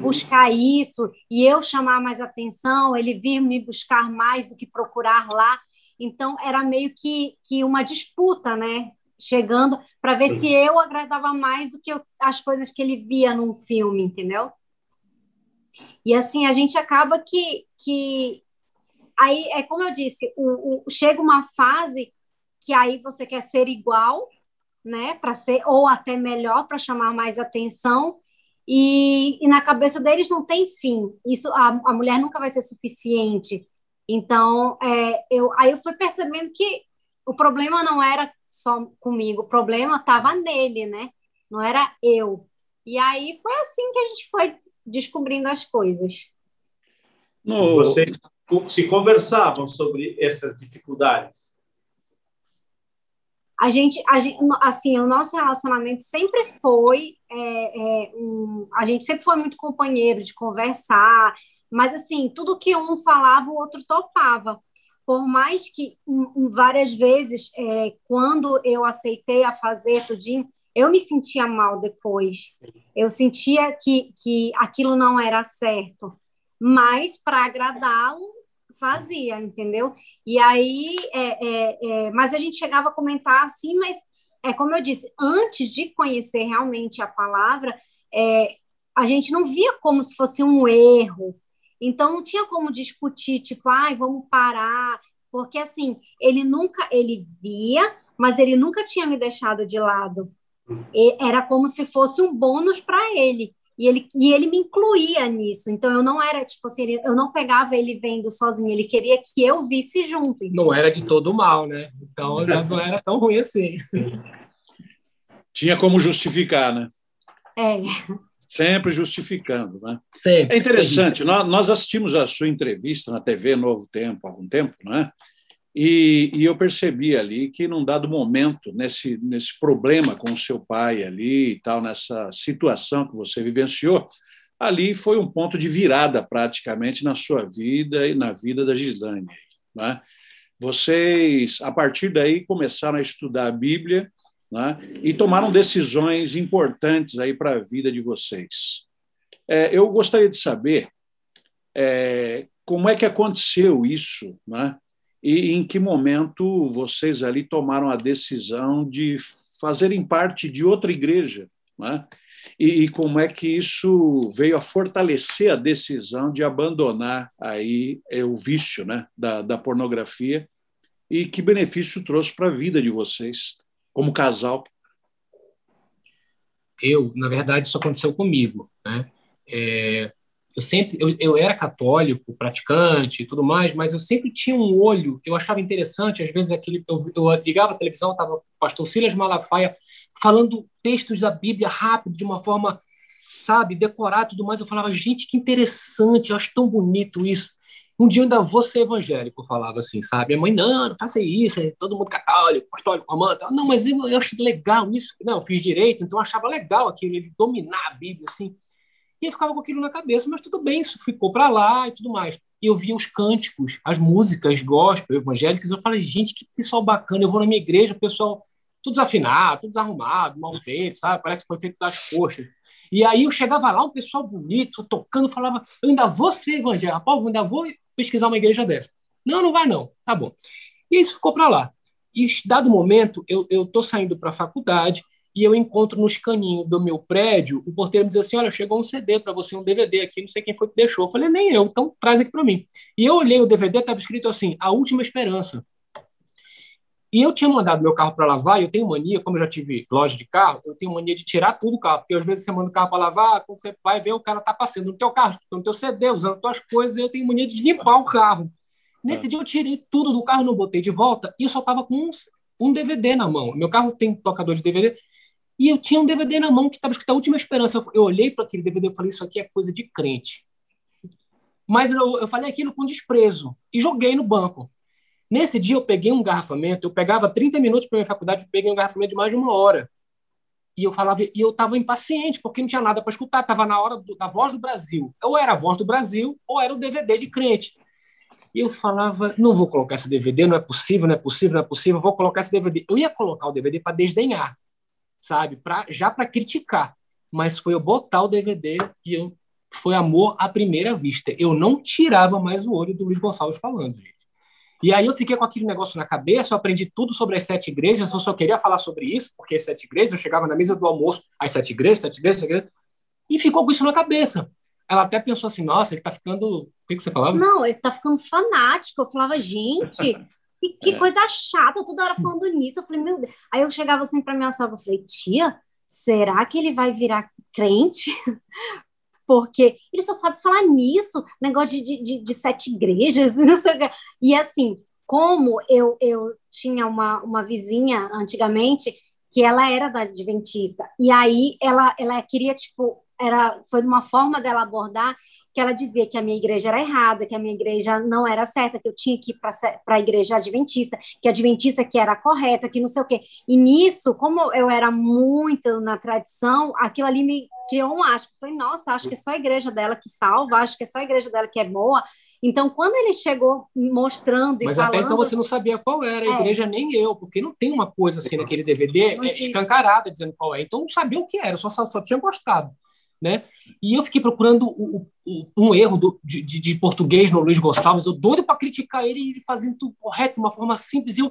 Speaker 6: buscar isso e eu chamar mais atenção, ele vir me buscar mais do que procurar lá? Então, era meio que uma disputa, né? Chegando para ver se eu agradava mais do que as coisas que ele via num filme, entendeu? E assim, a gente acaba que aí, é como eu disse, chega uma fase que aí você quer ser igual, né? Para ser, ou até melhor, para chamar mais atenção. E na cabeça deles não tem fim. Isso, a mulher nunca vai ser suficiente. Então, aí eu fui percebendo que o problema não era só comigo, o problema estava nele, né? Não era eu. E aí foi assim que a gente foi descobrindo as coisas.
Speaker 3: Vocês se conversavam sobre essas dificuldades?
Speaker 6: A gente, assim, o nosso relacionamento sempre foi, a gente sempre foi muito companheiro de conversar, mas assim, tudo que um falava, o outro topava. Por mais que várias vezes, quando eu aceitei a fazer tudinho, eu me sentia mal depois. Eu sentia que aquilo não era certo, mas para agradá-lo, fazia, entendeu? E aí, mas a gente chegava a comentar assim, mas como eu disse, antes de conhecer realmente a palavra, a gente não via como se fosse um erro. Então não tinha como discutir, tipo, ai, vamos parar, porque assim, ele via, mas ele nunca tinha me deixado de lado. Era como se fosse um bônus para ele. E ele me incluía nisso. Então, eu não era, tipo assim, eu não pegava ele vendo sozinho. Ele queria que eu visse junto.
Speaker 5: Não era de todo mal, né? Então, já não era tão ruim assim.
Speaker 1: Tinha como justificar, né?
Speaker 6: É.
Speaker 1: Sempre justificando, né?
Speaker 5: Sempre.
Speaker 1: É interessante. Nós assistimos a sua entrevista na TV Novo Tempo há algum tempo, né? E eu percebi ali que, num dado momento, nesse problema com o seu pai ali e tal, nessa situação que você vivenciou, ali foi um ponto de virada praticamente na sua vida e na vida da Gislane, né? Vocês, a partir daí, começaram a estudar a Bíblia, né? E tomaram decisões importantes aí para a vida de vocês. Eu gostaria de saber como é que aconteceu isso, né? E em que momento vocês ali tomaram a decisão de fazerem parte de outra igreja, né? E como é que isso veio a fortalecer a decisão de abandonar aí o vício, né, da pornografia, e que benefício trouxe para a vida de vocês como casal?
Speaker 5: Na verdade, isso aconteceu comigo, né? Eu era católico, praticante e tudo mais, mas eu sempre tinha um olho, eu achava interessante, às vezes eu ligava a televisão, estava o pastor Silas Malafaia falando textos da Bíblia rápido, de uma forma, sabe, decorada e tudo mais, eu falava, gente, que interessante, eu acho tão bonito isso. Um dia eu ainda vou ser evangélico, eu falava assim, sabe? A mãe, não faça isso, é todo mundo católico, apostólico, romano. Não, mas eu acho legal isso. Não, eu fiz direito, então eu achava legal aquilo, ele dominar a Bíblia, assim. E eu ficava com aquilo na cabeça, mas tudo bem, isso ficou para lá e tudo mais. E eu via os cânticos, as músicas gospel, evangélicas, eu falei, gente, que pessoal bacana, eu vou na minha igreja, o pessoal tudo desafinado, tudo desarrumado, mal feito, sabe? Parece que foi feito das coxas. E aí eu chegava lá, um pessoal bonito, tocando, falava, eu ainda vou ser evangélico, rapaz, eu ainda vou pesquisar uma igreja dessa. Não, não vai não, tá bom. E isso ficou para lá. E, dado momento, eu estou saindo para a faculdade, e eu encontro no escaninho do meu prédio, o porteiro me diz assim, olha, chegou um CD para você, um DVD aqui, não sei quem foi que deixou. Eu falei, nem eu, então traz aqui para mim. E eu olhei o DVD, estava escrito assim, A Última Esperança. E eu tinha mandado meu carro para lavar, e eu tenho mania, como eu já tive loja de carro, eu tenho mania de tirar tudo do carro, porque às vezes você manda o carro para lavar, quando você vai ver, o cara está passando no teu carro, no teu CD, usando tuas coisas, e eu tenho mania de limpar o carro. Nesse dia eu tirei tudo do carro, não botei de volta, e eu só estava com um DVD na mão. Meu carro tem tocador de DVD, e eu tinha um DVD na mão que estava escrito A Última Esperança. Eu olhei para aquele DVD e falei, isso aqui é coisa de crente. Mas eu falei aquilo com desprezo e joguei no banco. Nesse dia eu peguei um engarrafamento, eu pegava 30 minutos para minha faculdade, eu peguei um engarrafamento de mais de 1 hora. E eu falava, e eu estava impaciente, porque não tinha nada para escutar, estava na hora da Voz do Brasil. Ou era a Voz do Brasil, ou era o DVD de crente. E eu falava, não vou colocar esse DVD, não é possível, não é possível, não é possível, vou colocar esse DVD. Eu ia colocar o DVD para desdenhar, sabe? Já para criticar. Mas foi eu botar o DVD e foi amor à primeira vista. Eu não tirava mais o olho do Luiz Gonçalves falando, gente. E aí eu fiquei com aquele negócio na cabeça, eu aprendi tudo sobre as 7 igrejas, eu só queria falar sobre isso, porque as 7 igrejas, eu chegava na mesa do almoço, as 7 igrejas, 7 igrejas, 7 igrejas, e ficou com isso na cabeça. Ela até pensou assim, nossa, ele tá ficando... O que você falava?
Speaker 6: Não, ele tá ficando fanático. Eu falava, gente, que coisa chata, toda hora falando nisso. Eu falei, meu Deus. Aí eu chegava assim pra minha sogra, eu falei, tia, será que ele vai virar crente? Porque ele só sabe falar nisso, negócio de 7 igrejas, não sei o que. E assim, como eu tinha uma vizinha antigamente que ela era da Adventista, e aí ela queria, tipo, foi uma forma dela abordar que ela dizia que a minha igreja era errada, que a minha igreja não era certa, que eu tinha que ir para a igreja adventista, que a adventista que era correta, que não sei o quê. E nisso, como eu era muito na tradição, aquilo ali me criou um asco. Falei, nossa, acho que é só a igreja dela que salva, acho que é só a igreja dela que é boa. Então, quando ele chegou mostrando e
Speaker 5: Mas
Speaker 6: falando...
Speaker 5: até então você não sabia qual era a igreja, nem eu, porque não tem uma coisa assim naquele DVD escancarada dizendo qual é. Então, eu não sabia o que era, eu só tinha gostado. Né? E eu fiquei procurando um erro de português no Luiz Gonçalves, eu doido para criticar ele fazendo tudo correto, de uma forma simples, e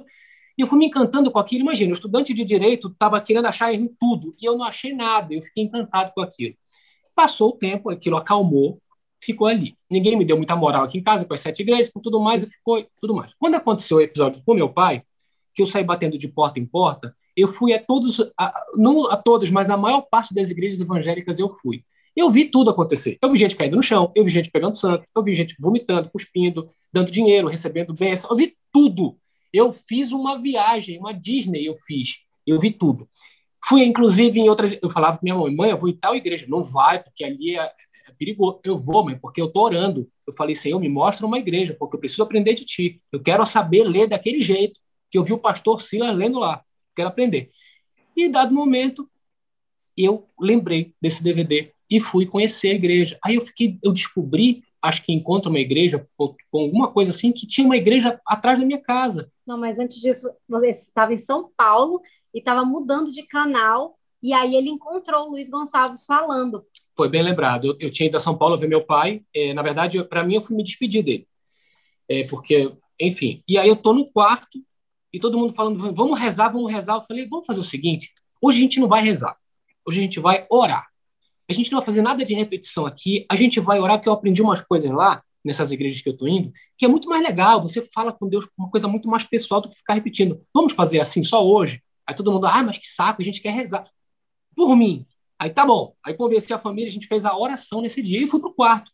Speaker 5: eu fui me encantando com aquilo. Imagina, o estudante de Direito estava querendo achar erro em tudo, e eu não achei nada, eu fiquei encantado com aquilo. Passou o tempo, aquilo acalmou, ficou ali. Ninguém me deu muita moral aqui em casa, com as 7 igrejas, com tudo mais, e ficou tudo mais. Quando aconteceu o episódio com meu pai, que eu saí batendo de porta em porta, eu fui a todos, não a todas, mas a maior parte das igrejas evangélicas eu fui. Eu vi tudo acontecer. Eu vi gente caindo no chão, eu vi gente pegando santo, eu vi gente vomitando, cuspindo, dando dinheiro, recebendo bênção, eu vi tudo. Eu fiz uma viagem, uma Disney eu fiz. Eu vi tudo. Fui, inclusive, em outras... Eu falava com minha mãe, eu vou em tal igreja. Não vai, porque ali é perigoso. Eu vou, mãe, porque eu estou orando. Eu falei, Senhor, me mostra uma igreja, porque eu preciso aprender de ti. Eu quero saber ler daquele jeito que eu vi o pastor Silas lendo lá. Quero aprender. E, dado momento, eu lembrei desse DVD e fui conhecer a igreja. Aí eu descobri, acho que encontro uma igreja, com alguma coisa assim, que tinha uma igreja atrás da minha casa.
Speaker 6: Não, mas antes disso, você estava em São Paulo e estava mudando de canal, e aí ele encontrou o Luiz Gonçalves falando.
Speaker 5: Foi bem lembrado. Eu tinha ido a São Paulo ver meu pai. Na verdade, para mim, eu fui me despedir dele. Porque, enfim. E aí eu tô no quarto e todo mundo falando, vamos rezar, vamos rezar. Eu falei, vamos fazer o seguinte, hoje a gente não vai rezar. Hoje a gente vai orar. A gente não vai fazer nada de repetição aqui. A gente vai orar, porque eu aprendi umas coisas lá, nessas igrejas que eu tô indo, que é muito mais legal. Você fala com Deus uma coisa muito mais pessoal do que ficar repetindo. Vamos fazer assim só hoje? Aí todo mundo, mas que saco, a gente quer rezar. Por mim. Aí tá bom. Aí convenci a família, a gente fez a oração nesse dia e fui pro quarto.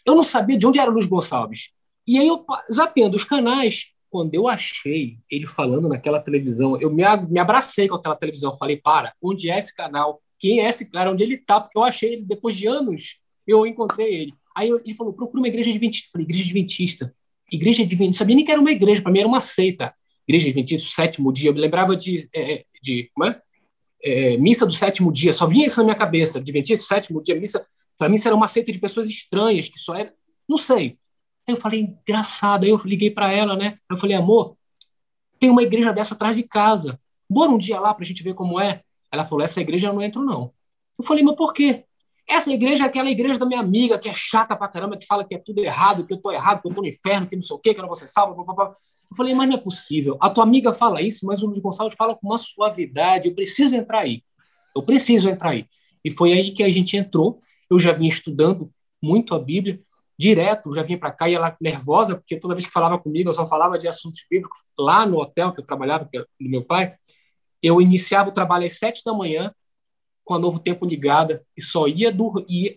Speaker 5: Eu não sabia de onde era o Luiz Gonçalves. E aí eu, zapeando os canais, quando eu achei ele falando naquela televisão, eu me abracei com aquela televisão. Falei, onde é esse canal? Quem é esse cara? Onde ele tá? Porque eu achei ele, depois de anos, eu encontrei ele. Aí ele falou, procura uma igreja adventista. Eu falei, igreja adventista. Igreja adventista. Não sabia nem que era uma igreja, para mim era uma seita. Igreja adventista, o 7º dia. Eu me lembrava de como é? Missa do 7º dia, só vinha isso na minha cabeça, Adventista, 7º dia, missa, para mim isso era uma seita de pessoas estranhas, que só era, não sei. Aí eu falei, engraçado, aí eu liguei para ela, né, eu falei, amor, tem uma igreja dessa atrás de casa, bora um dia lá pra gente ver como é. Ela falou, essa igreja eu não entro não. Eu falei, mas por quê? Essa igreja é aquela igreja da minha amiga, que é chata pra caramba, que fala que é tudo errado, que eu tô errado, que eu tô no inferno, que não sei o quê, que eu não vou ser salvo, blá, blá, blá. Eu falei, mas não é possível. A tua amiga fala isso, mas o Luiz Gonçalves fala com uma suavidade. Eu preciso entrar aí. Eu preciso entrar aí. E foi aí que a gente entrou. Eu já vinha estudando muito a Bíblia, direto, já vinha para cá e ela nervosa, porque toda vez que falava comigo, eu só falava de assuntos bíblicos. Lá no hotel que eu trabalhava, que era do meu pai, eu iniciava o trabalho às 7 da manhã, com a Novo Tempo ligada, e só ia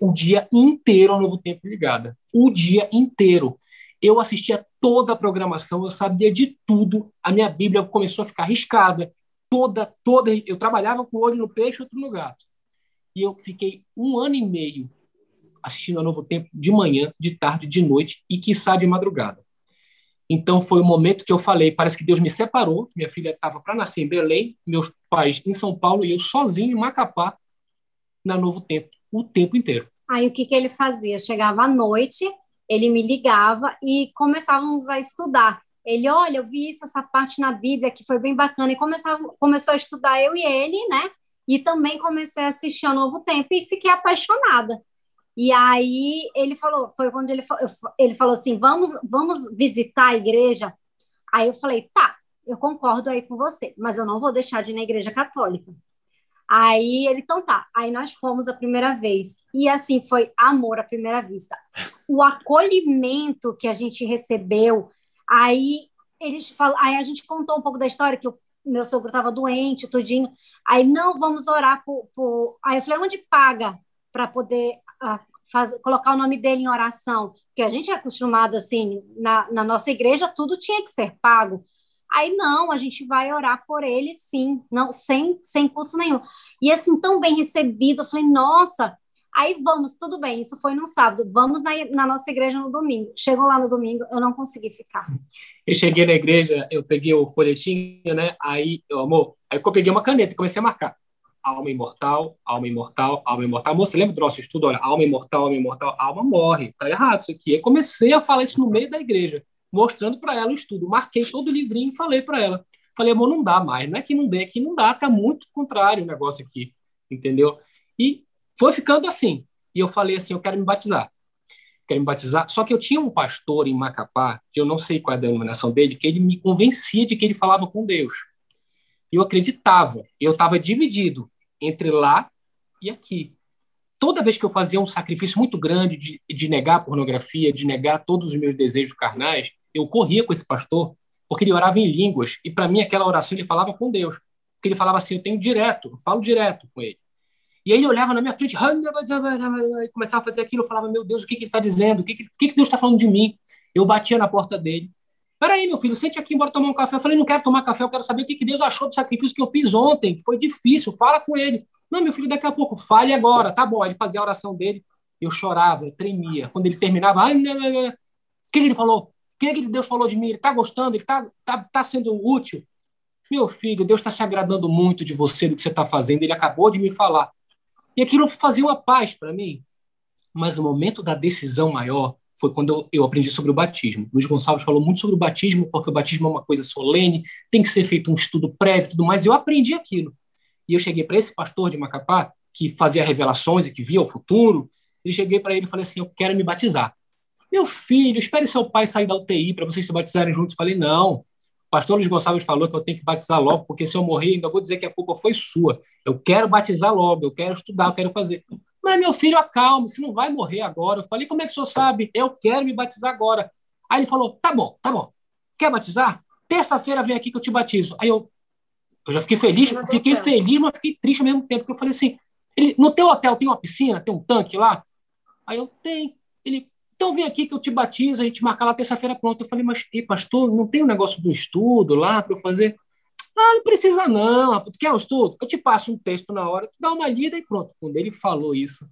Speaker 5: o dia inteiro a Novo Tempo ligada. O dia inteiro. Eu assistia toda a programação, eu sabia de tudo, a minha Bíblia começou a ficar riscada, toda, eu trabalhava com o olho no peixe e outro no gato. E eu fiquei 1 ano e meio assistindo a Novo Tempo de manhã, de tarde, de noite e, quiçá, de madrugada. Então, foi o momento que eu falei, parece que Deus me separou, minha filha estava para nascer em Belém, meus pais em São Paulo e eu sozinho em Macapá, na Novo Tempo, o tempo inteiro.
Speaker 6: Aí, o que ele fazia? Chegava à noite, ele me ligava e começávamos a estudar. Ele, olha, eu vi essa parte na Bíblia que foi bem bacana, e começou a estudar eu e ele, né? E também comecei a assistir ao Novo Tempo e fiquei apaixonada. E aí ele falou, foi quando ele falou assim, vamos visitar a igreja? Aí eu falei, tá, eu concordo aí com você, mas eu não vou deixar de ir na igreja católica. Aí ele, então tá, aí nós fomos a primeira vez, e assim, foi amor à primeira vista. O acolhimento que a gente recebeu, aí a gente contou um pouco da história, que o meu sogro estava doente, tudinho, aí não, vamos orar aí eu falei, onde paga para poder colocar o nome dele em oração? Porque a gente é acostumado assim, na nossa igreja tudo tinha que ser pago. Aí, não, a gente vai orar por ele, sim, não, sem custo nenhum. E assim, tão bem recebido, eu falei, nossa, aí vamos, tudo bem, isso foi no sábado, vamos na nossa igreja no domingo. Chegou lá no domingo, eu não consegui ficar.
Speaker 5: Eu cheguei na igreja, eu peguei o folhetinho, né, aí eu peguei uma caneta e comecei a marcar. Alma imortal, alma imortal, alma imortal. Moça, lembra do nosso estudo? Olha, alma imortal, alma morre, tá errado isso aqui. Aí comecei a falar isso no meio da igreja, mostrando para ela o estudo. Marquei todo o livrinho e falei para ela. Falei, amor, não dá mais. Não é que não dê, é que não dá. Tá muito contrário o negócio aqui. Entendeu? E foi ficando assim. E eu falei assim, eu quero me batizar. Quero me batizar. Só que eu tinha um pastor em Macapá, que eu não sei qual é a denominação dele, que ele me convencia de que ele falava com Deus. E eu acreditava. Eu estava dividido entre lá e aqui. toda vez que eu fazia um sacrifício muito grande de negar a pornografia, de negar todos os meus desejos carnais, eu corria com esse pastor, porque ele orava em línguas, e para mim aquela oração ele falava com Deus, porque ele falava assim, eu falo direto com ele. E aí ele olhava na minha frente, e começava a fazer aquilo, eu falava, meu Deus, o que ele está dizendo? O que Deus está falando de mim? Eu batia na porta dele. Peraí, meu filho, sente aqui, bora tomar um café. Eu falei, não quero tomar café, eu quero saber o que Deus achou do sacrifício que eu fiz ontem, que foi difícil, fala com ele. Não, meu filho, daqui a pouco, fale agora, tá bom. Aí ele fazia a oração dele, eu chorava, eu tremia. Quando ele terminava, o que ele falou? O que Deus falou de mim? Ele está gostando? Ele tá sendo útil? Meu filho, Deus está se agradando muito de você, do que você está fazendo. Ele acabou de me falar. E aquilo fazia uma paz para mim. Mas o momento da decisão maior foi quando eu aprendi sobre o batismo. Luiz Gonçalves falou muito sobre o batismo, porque o batismo é uma coisa solene, tem que ser feito um estudo prévio e tudo mais, e eu aprendi aquilo. E eu cheguei para esse pastor de Macapá, que fazia revelações e que via o futuro, e cheguei para ele e falei assim, eu quero me batizar. Meu filho, espere seu pai sair da UTI para vocês se batizarem juntos. Eu falei, não, o pastor Luiz Gonçalves falou que eu tenho que batizar logo, porque se eu morrer, ainda vou dizer que a culpa foi sua. Eu quero batizar logo, eu quero estudar, eu quero fazer. Mas, meu filho, acalme, você não vai morrer agora. Eu falei, como é que o senhor sabe? Eu quero me batizar agora. Aí ele falou, tá bom. Quer batizar? Terça-feira vem aqui que eu te batizo. Aí eu já fiquei feliz, mas fiquei triste ao mesmo tempo, porque eu falei assim, no teu hotel tem uma piscina, tem um tanque lá? Aí eu, tem. Ele, então vem aqui que eu te batizo, a gente marca lá terça-feira, pronto. Eu falei, mas, pastor, não tem um negócio do estudo lá para eu fazer? Ah, não precisa não. Tu quer um estudo? Eu te passo um texto na hora, tu dá uma lida e pronto. Quando ele falou isso,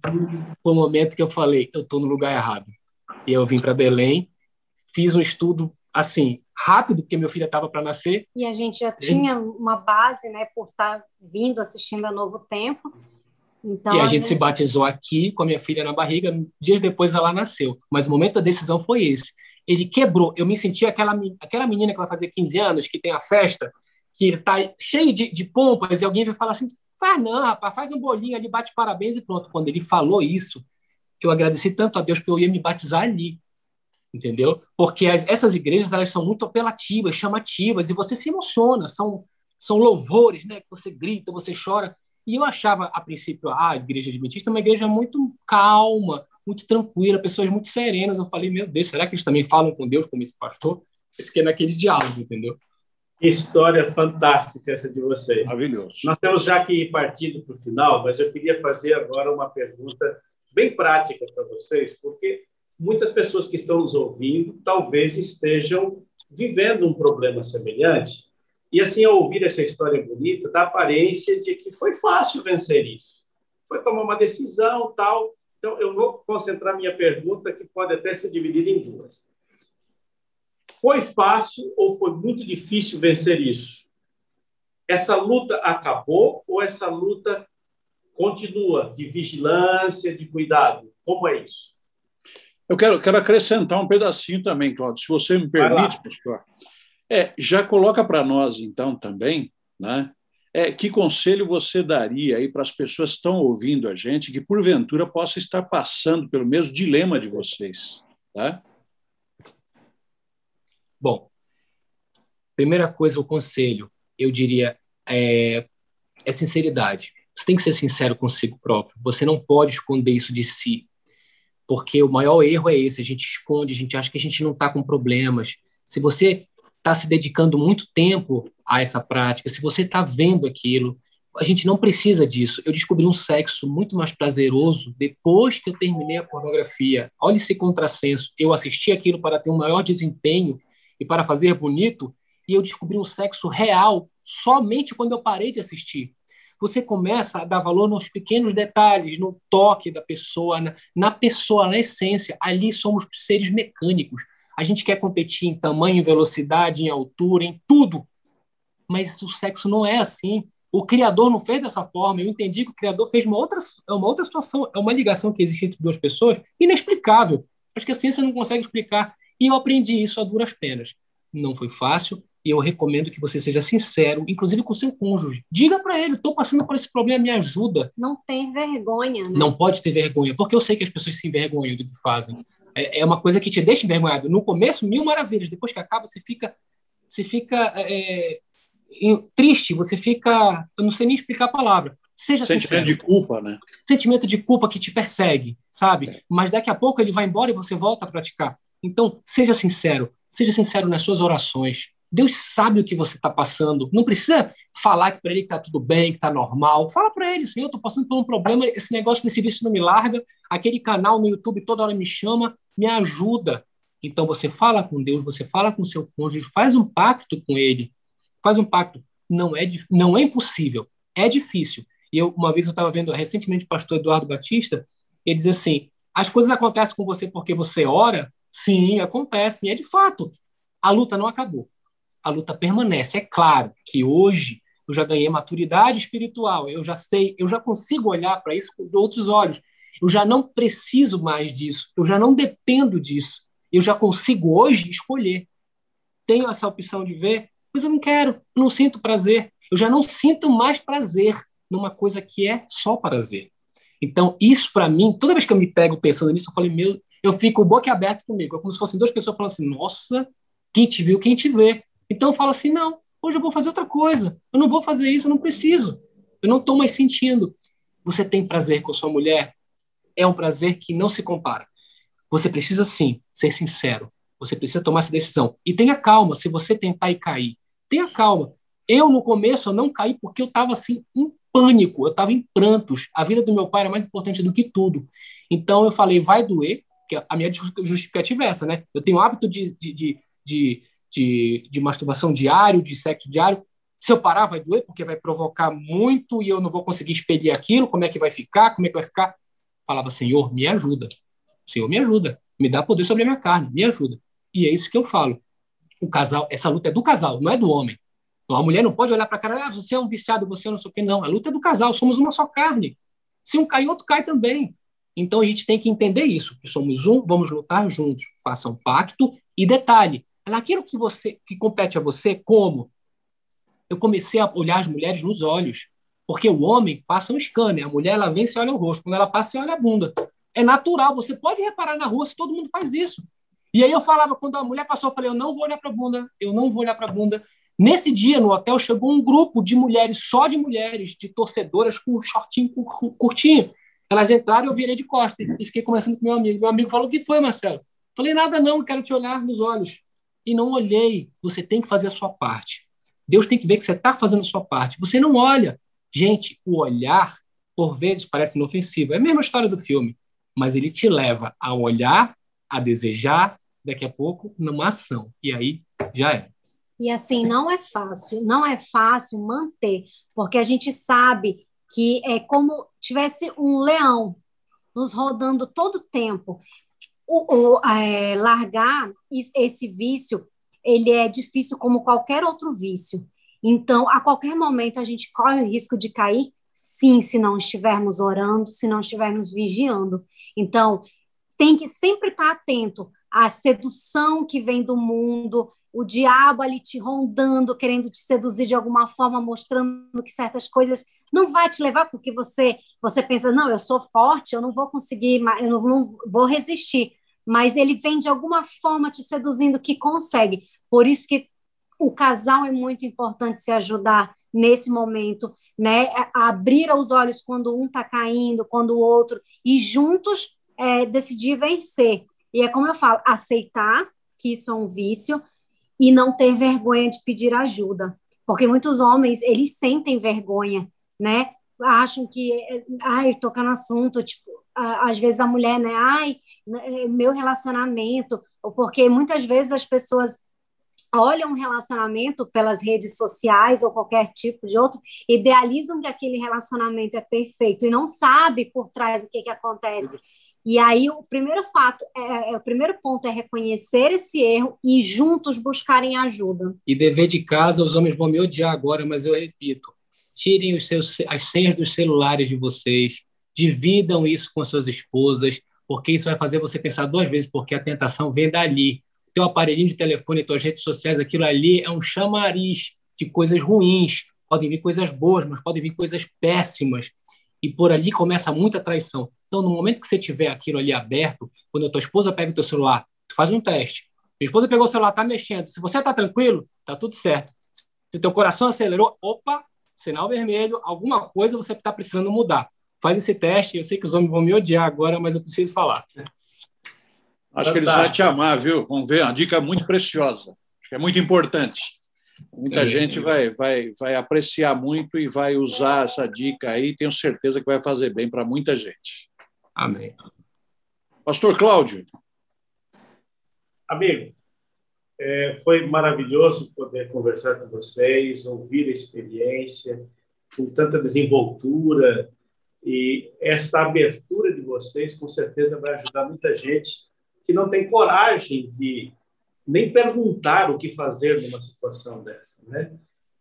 Speaker 5: foi o momento que eu falei, eu estou no lugar errado. E eu vim para Belém, fiz um estudo, assim, rápido, porque meu filho estava para nascer.
Speaker 6: E a gente já tinha uma base, né, por estar vindo, assistindo a Novo Tempo. Então,
Speaker 5: e a gente se batizou aqui, com a minha filha na barriga, dias depois ela nasceu. Mas o momento da decisão foi esse. Ele quebrou. Eu me senti aquela menina que vai fazer 15 anos, que tem a festa, que está cheio de pompas, e alguém vai falar assim, faz não, rapaz, faz um bolinho ali, bate parabéns e pronto. Quando ele falou isso, eu agradeci tanto a Deus que eu ia me batizar ali, entendeu? Porque essas igrejas, elas são muito apelativas, chamativas, e você se emociona, são louvores, né? Que você grita, você chora. E eu achava, a princípio, a igreja adventista é uma igreja muito calma, muito tranquila, pessoas muito serenas. Eu falei, meu Deus, será que eles também falam com Deus como esse pastor? Eu fiquei naquele diálogo, entendeu?
Speaker 3: Que história fantástica essa de vocês.
Speaker 1: Maravilhoso.
Speaker 3: Nós temos já que ir partindo para o final, mas eu queria fazer agora uma pergunta bem prática para vocês, porque muitas pessoas que estão nos ouvindo talvez estejam vivendo um problema semelhante, e assim, ao ouvir essa história bonita, dá a aparência de que foi fácil vencer isso. Foi tomar uma decisão, tal. Então, eu vou concentrar minha pergunta, que pode até ser dividida em duas. Foi fácil ou foi muito difícil vencer isso? Essa luta acabou ou essa luta continua de vigilância, de cuidado? Como é isso?
Speaker 1: Eu quero acrescentar um pedacinho também, Cláudio, se você me permite, pastor. Já coloca para nós, então, também, né? Que conselho você daria aí para as pessoas que estão ouvindo a gente, que porventura possa estar passando pelo mesmo dilema de vocês, tá?
Speaker 5: Bom, primeira coisa, o conselho, eu diria, é sinceridade. Você tem que ser sincero consigo próprio. Você não pode esconder isso de si, porque o maior erro é esse, a gente esconde, a gente acha que a gente não está com problemas. Se você está se dedicando muito tempo a essa prática, se você está vendo aquilo, a gente não precisa disso. Eu descobri um sexo muito mais prazeroso depois que eu terminei a pornografia. Olha esse contrassenso. Eu assisti aquilo para ter um maior desempenho e para fazer bonito, e eu descobri um sexo real somente quando eu parei de assistir. Você começa a dar valor nos pequenos detalhes, no toque da pessoa, na pessoa, na essência. Ali somos seres mecânicos. A gente quer competir em tamanho, em velocidade, em altura, em tudo. Mas o sexo não é assim. O Criador não fez dessa forma. Eu entendi que o Criador fez uma outra situação. É uma ligação que existe entre duas pessoas inexplicável. Acho que a ciência não consegue explicar. E eu aprendi isso a duras penas. Não foi fácil. E eu recomendo que você seja sincero, inclusive com o seu cônjuge. Diga para ele, estou passando por esse problema, me ajuda.
Speaker 6: Não ter vergonha, né?
Speaker 5: Não pode ter vergonha, porque eu sei que as pessoas se envergonham do que fazem. É uma coisa que te deixa envergonhado. No começo, mil maravilhas. Depois que acaba, você fica triste, você fica... Eu não sei nem explicar a palavra. Seja
Speaker 1: sentimento
Speaker 5: sincero.
Speaker 1: de culpa, né?
Speaker 5: Sentimento de culpa que te persegue, sabe? Mas daqui a pouco ele vai embora e você volta a praticar. Então, seja sincero nas suas orações. Deus sabe o que você está passando. Não precisa falar para ele que está tudo bem, que está normal. Fala para ele, Senhor, eu estou passando por um problema, esse negócio desse vício não me larga, aquele canal no YouTube toda hora me chama, me ajuda. Então, você fala com Deus, você fala com seu cônjuge, faz um pacto com ele. Faz um pacto. Não é impossível, é difícil. E uma vez eu estava vendo recentemente o pastor Eduardo Batista, ele diz assim, as coisas acontecem com você porque você ora? Sim, acontecem, é de fato. A luta não acabou. A luta permanece. É claro que hoje eu já ganhei maturidade espiritual, eu já sei, eu já consigo olhar para isso com outros olhos. Eu já não preciso mais disso, eu já não dependo disso. Eu já consigo hoje escolher. Tenho essa opção de ver, mas eu não quero, eu não sinto prazer. Eu já não sinto mais prazer numa coisa que é só prazer. Então, isso para mim, toda vez que eu me pego pensando nisso, eu falei, eu fico boca aberta comigo. É como se fossem duas pessoas falando assim, nossa, quem te viu, quem te vê. Então eu falo assim, não, hoje eu vou fazer outra coisa. Eu não vou fazer isso, eu não preciso. Eu não estou mais sentindo. Você tem prazer com a sua mulher? É um prazer que não se compara. Você precisa, sim, ser sincero. Você precisa tomar essa decisão. E tenha calma se você tentar e cair. Tenha calma. Eu, no começo, eu não caí porque eu estava, assim, em pânico. Eu estava em prantos. A vida do meu pai era mais importante do que tudo. Então, eu falei, vai doer. Que a minha justificativa é essa, né? Eu tenho hábito de masturbação diário, de sexo diário. Se eu parar, vai doer, porque vai provocar muito e eu não vou conseguir expelir aquilo. Como é que vai ficar? Como é que vai ficar? Falava, Senhor, me ajuda. Senhor, me ajuda. Me dá poder sobre a minha carne. Me ajuda. E é isso que eu falo. O casal, essa luta é do casal, não é do homem. Então, a mulher não pode olhar para a cara, você é um viciado, você não sei o quê. Não, a luta é do casal, somos uma só carne. Se um cai, outro cai também. Então, a gente tem que entender isso, que somos um, vamos lutar juntos. Faça um pacto e detalhe, naquilo que compete a você, como? Eu comecei a olhar as mulheres nos olhos, porque o homem passa um scanner, a mulher ela vem e olha o rosto, quando ela passa, olha a bunda. É natural, você pode reparar na rua se todo mundo faz isso. E aí eu falava, quando a mulher passou, eu falei, eu não vou olhar para a bunda, eu não vou olhar para a bunda. Nesse dia, no hotel, chegou um grupo de mulheres, só de mulheres, de torcedoras com um shortinho curtinho. Elas entraram e eu virei de costas e fiquei conversando com meu amigo. Meu amigo falou, o que foi, Marcelo? Falei, nada não, eu quero te olhar nos olhos. E não olhei. Você tem que fazer a sua parte. Deus tem que ver que você está fazendo a sua parte. Você não olha. Gente, o olhar, por vezes, parece inofensivo. É a mesma história do filme. Mas ele te leva a olhar, a desejar, daqui a pouco, numa ação. E aí, já é.
Speaker 6: E assim, não é fácil manter, porque a gente sabe que é como tivesse um leão nos rodando todo o tempo. Largar esse vício, ele é difícil como qualquer outro vício. Então, a qualquer momento, a gente corre o risco de cair, sim, se não estivermos orando, se não estivermos vigiando. Então, tem que sempre estar atento à sedução que vem do mundo, o diabo ali te rondando, querendo te seduzir de alguma forma, mostrando que certas coisas não vai te levar, porque você pensa, não, eu sou forte, eu não vou conseguir, eu não vou resistir. Mas ele vem de alguma forma te seduzindo que consegue. Por isso que o casal é muito importante se ajudar nesse momento, né? Abrir os olhos quando um está caindo, quando o outro, e juntos decidir vencer. E é como eu falo, aceitar que isso é um vício, e não ter vergonha de pedir ajuda, porque muitos homens, eles sentem vergonha, né, acham que, tocar no assunto, tipo, às vezes a mulher, né, meu relacionamento, porque muitas vezes as pessoas olham um relacionamento pelas redes sociais ou qualquer tipo de outro, idealizam que aquele relacionamento é perfeito e não sabe por trás o que acontece. E aí o primeiro o primeiro ponto é reconhecer esse erro e juntos buscarem ajuda.
Speaker 5: E dever de casa, os homens vão me odiar agora, mas eu repito, tirem as senhas dos celulares de vocês, dividam isso com suas esposas, porque isso vai fazer você pensar duas vezes, porque a tentação vem dali. Teu aparelhinho de telefone, tuas redes sociais, aquilo ali é um chamariz de coisas ruins. Podem vir coisas boas, mas podem vir coisas péssimas. E por ali começa muita traição. Então, no momento que você tiver aquilo ali aberto, quando a tua esposa pega o teu celular, tu faz um teste. Minha esposa pegou o celular, tá mexendo. Se você tá tranquilo, tá tudo certo. Se teu coração acelerou, opa, sinal vermelho, alguma coisa você está precisando mudar. Faz esse teste, eu sei que os homens vão me odiar agora, mas eu preciso falar.
Speaker 1: Acho que eles vão te amar, viu? Vamos ver, uma dica muito preciosa, acho que é muito importante. Muita gente vai apreciar muito e vai usar essa dica aí, tenho certeza que vai fazer bem para muita gente.
Speaker 5: Amém.
Speaker 1: Pastor Cláudio.
Speaker 3: Amigo, foi maravilhoso poder conversar com vocês, ouvir a experiência, com tanta desenvoltura, e essa abertura de vocês, com certeza, vai ajudar muita gente que não tem coragem de nem perguntar o que fazer numa situação dessa, né?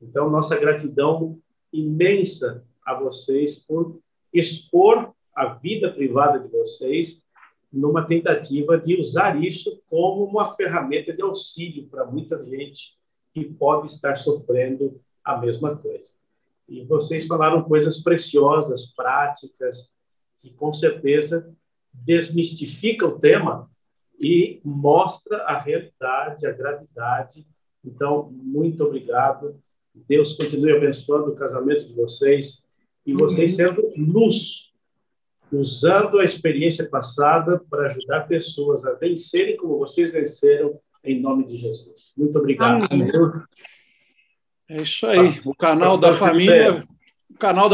Speaker 3: Então, nossa gratidão imensa a vocês por expor a vida privada de vocês numa tentativa de usar isso como uma ferramenta de auxílio para muita gente que pode estar sofrendo a mesma coisa. E vocês falaram coisas preciosas, práticas, que com certeza desmistifica o tema e mostra a realidade, a gravidade. Então, muito obrigado. Deus continue abençoando o casamento de vocês e vocês sendo luz, usando a experiência passada para ajudar pessoas a vencerem como vocês venceram, em nome de Jesus. Muito obrigado.
Speaker 6: Amém.
Speaker 1: É isso aí. O canal da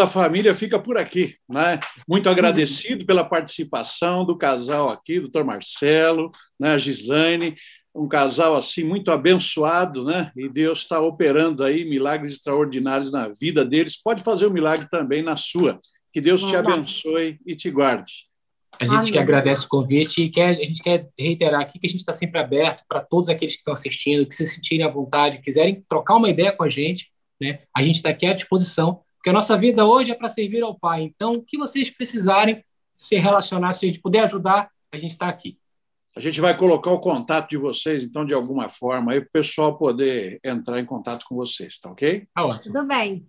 Speaker 1: família fica por aqui, né? Muito agradecido pela participação do casal aqui, doutor Marcelo, né, a Gislaine, um casal assim muito abençoado, né? E Deus está operando aí milagres extraordinários na vida deles. Pode fazer um milagre também na sua. Que Deus te abençoe e te guarde.
Speaker 5: A gente que agradece o convite e a gente quer reiterar aqui que a gente está sempre aberto para todos aqueles que estão assistindo, que se sentirem à vontade, quiserem trocar uma ideia com a gente, né? A gente está aqui à disposição, porque a nossa vida hoje é para servir ao Pai. Então, o que vocês precisarem se relacionar, se a gente puder ajudar, a gente está aqui.
Speaker 1: A gente vai colocar o contato de vocês, então, de alguma forma, aí para o pessoal poder entrar em contato com vocês, tá ok?
Speaker 5: Tá ótimo.
Speaker 6: Tudo bem.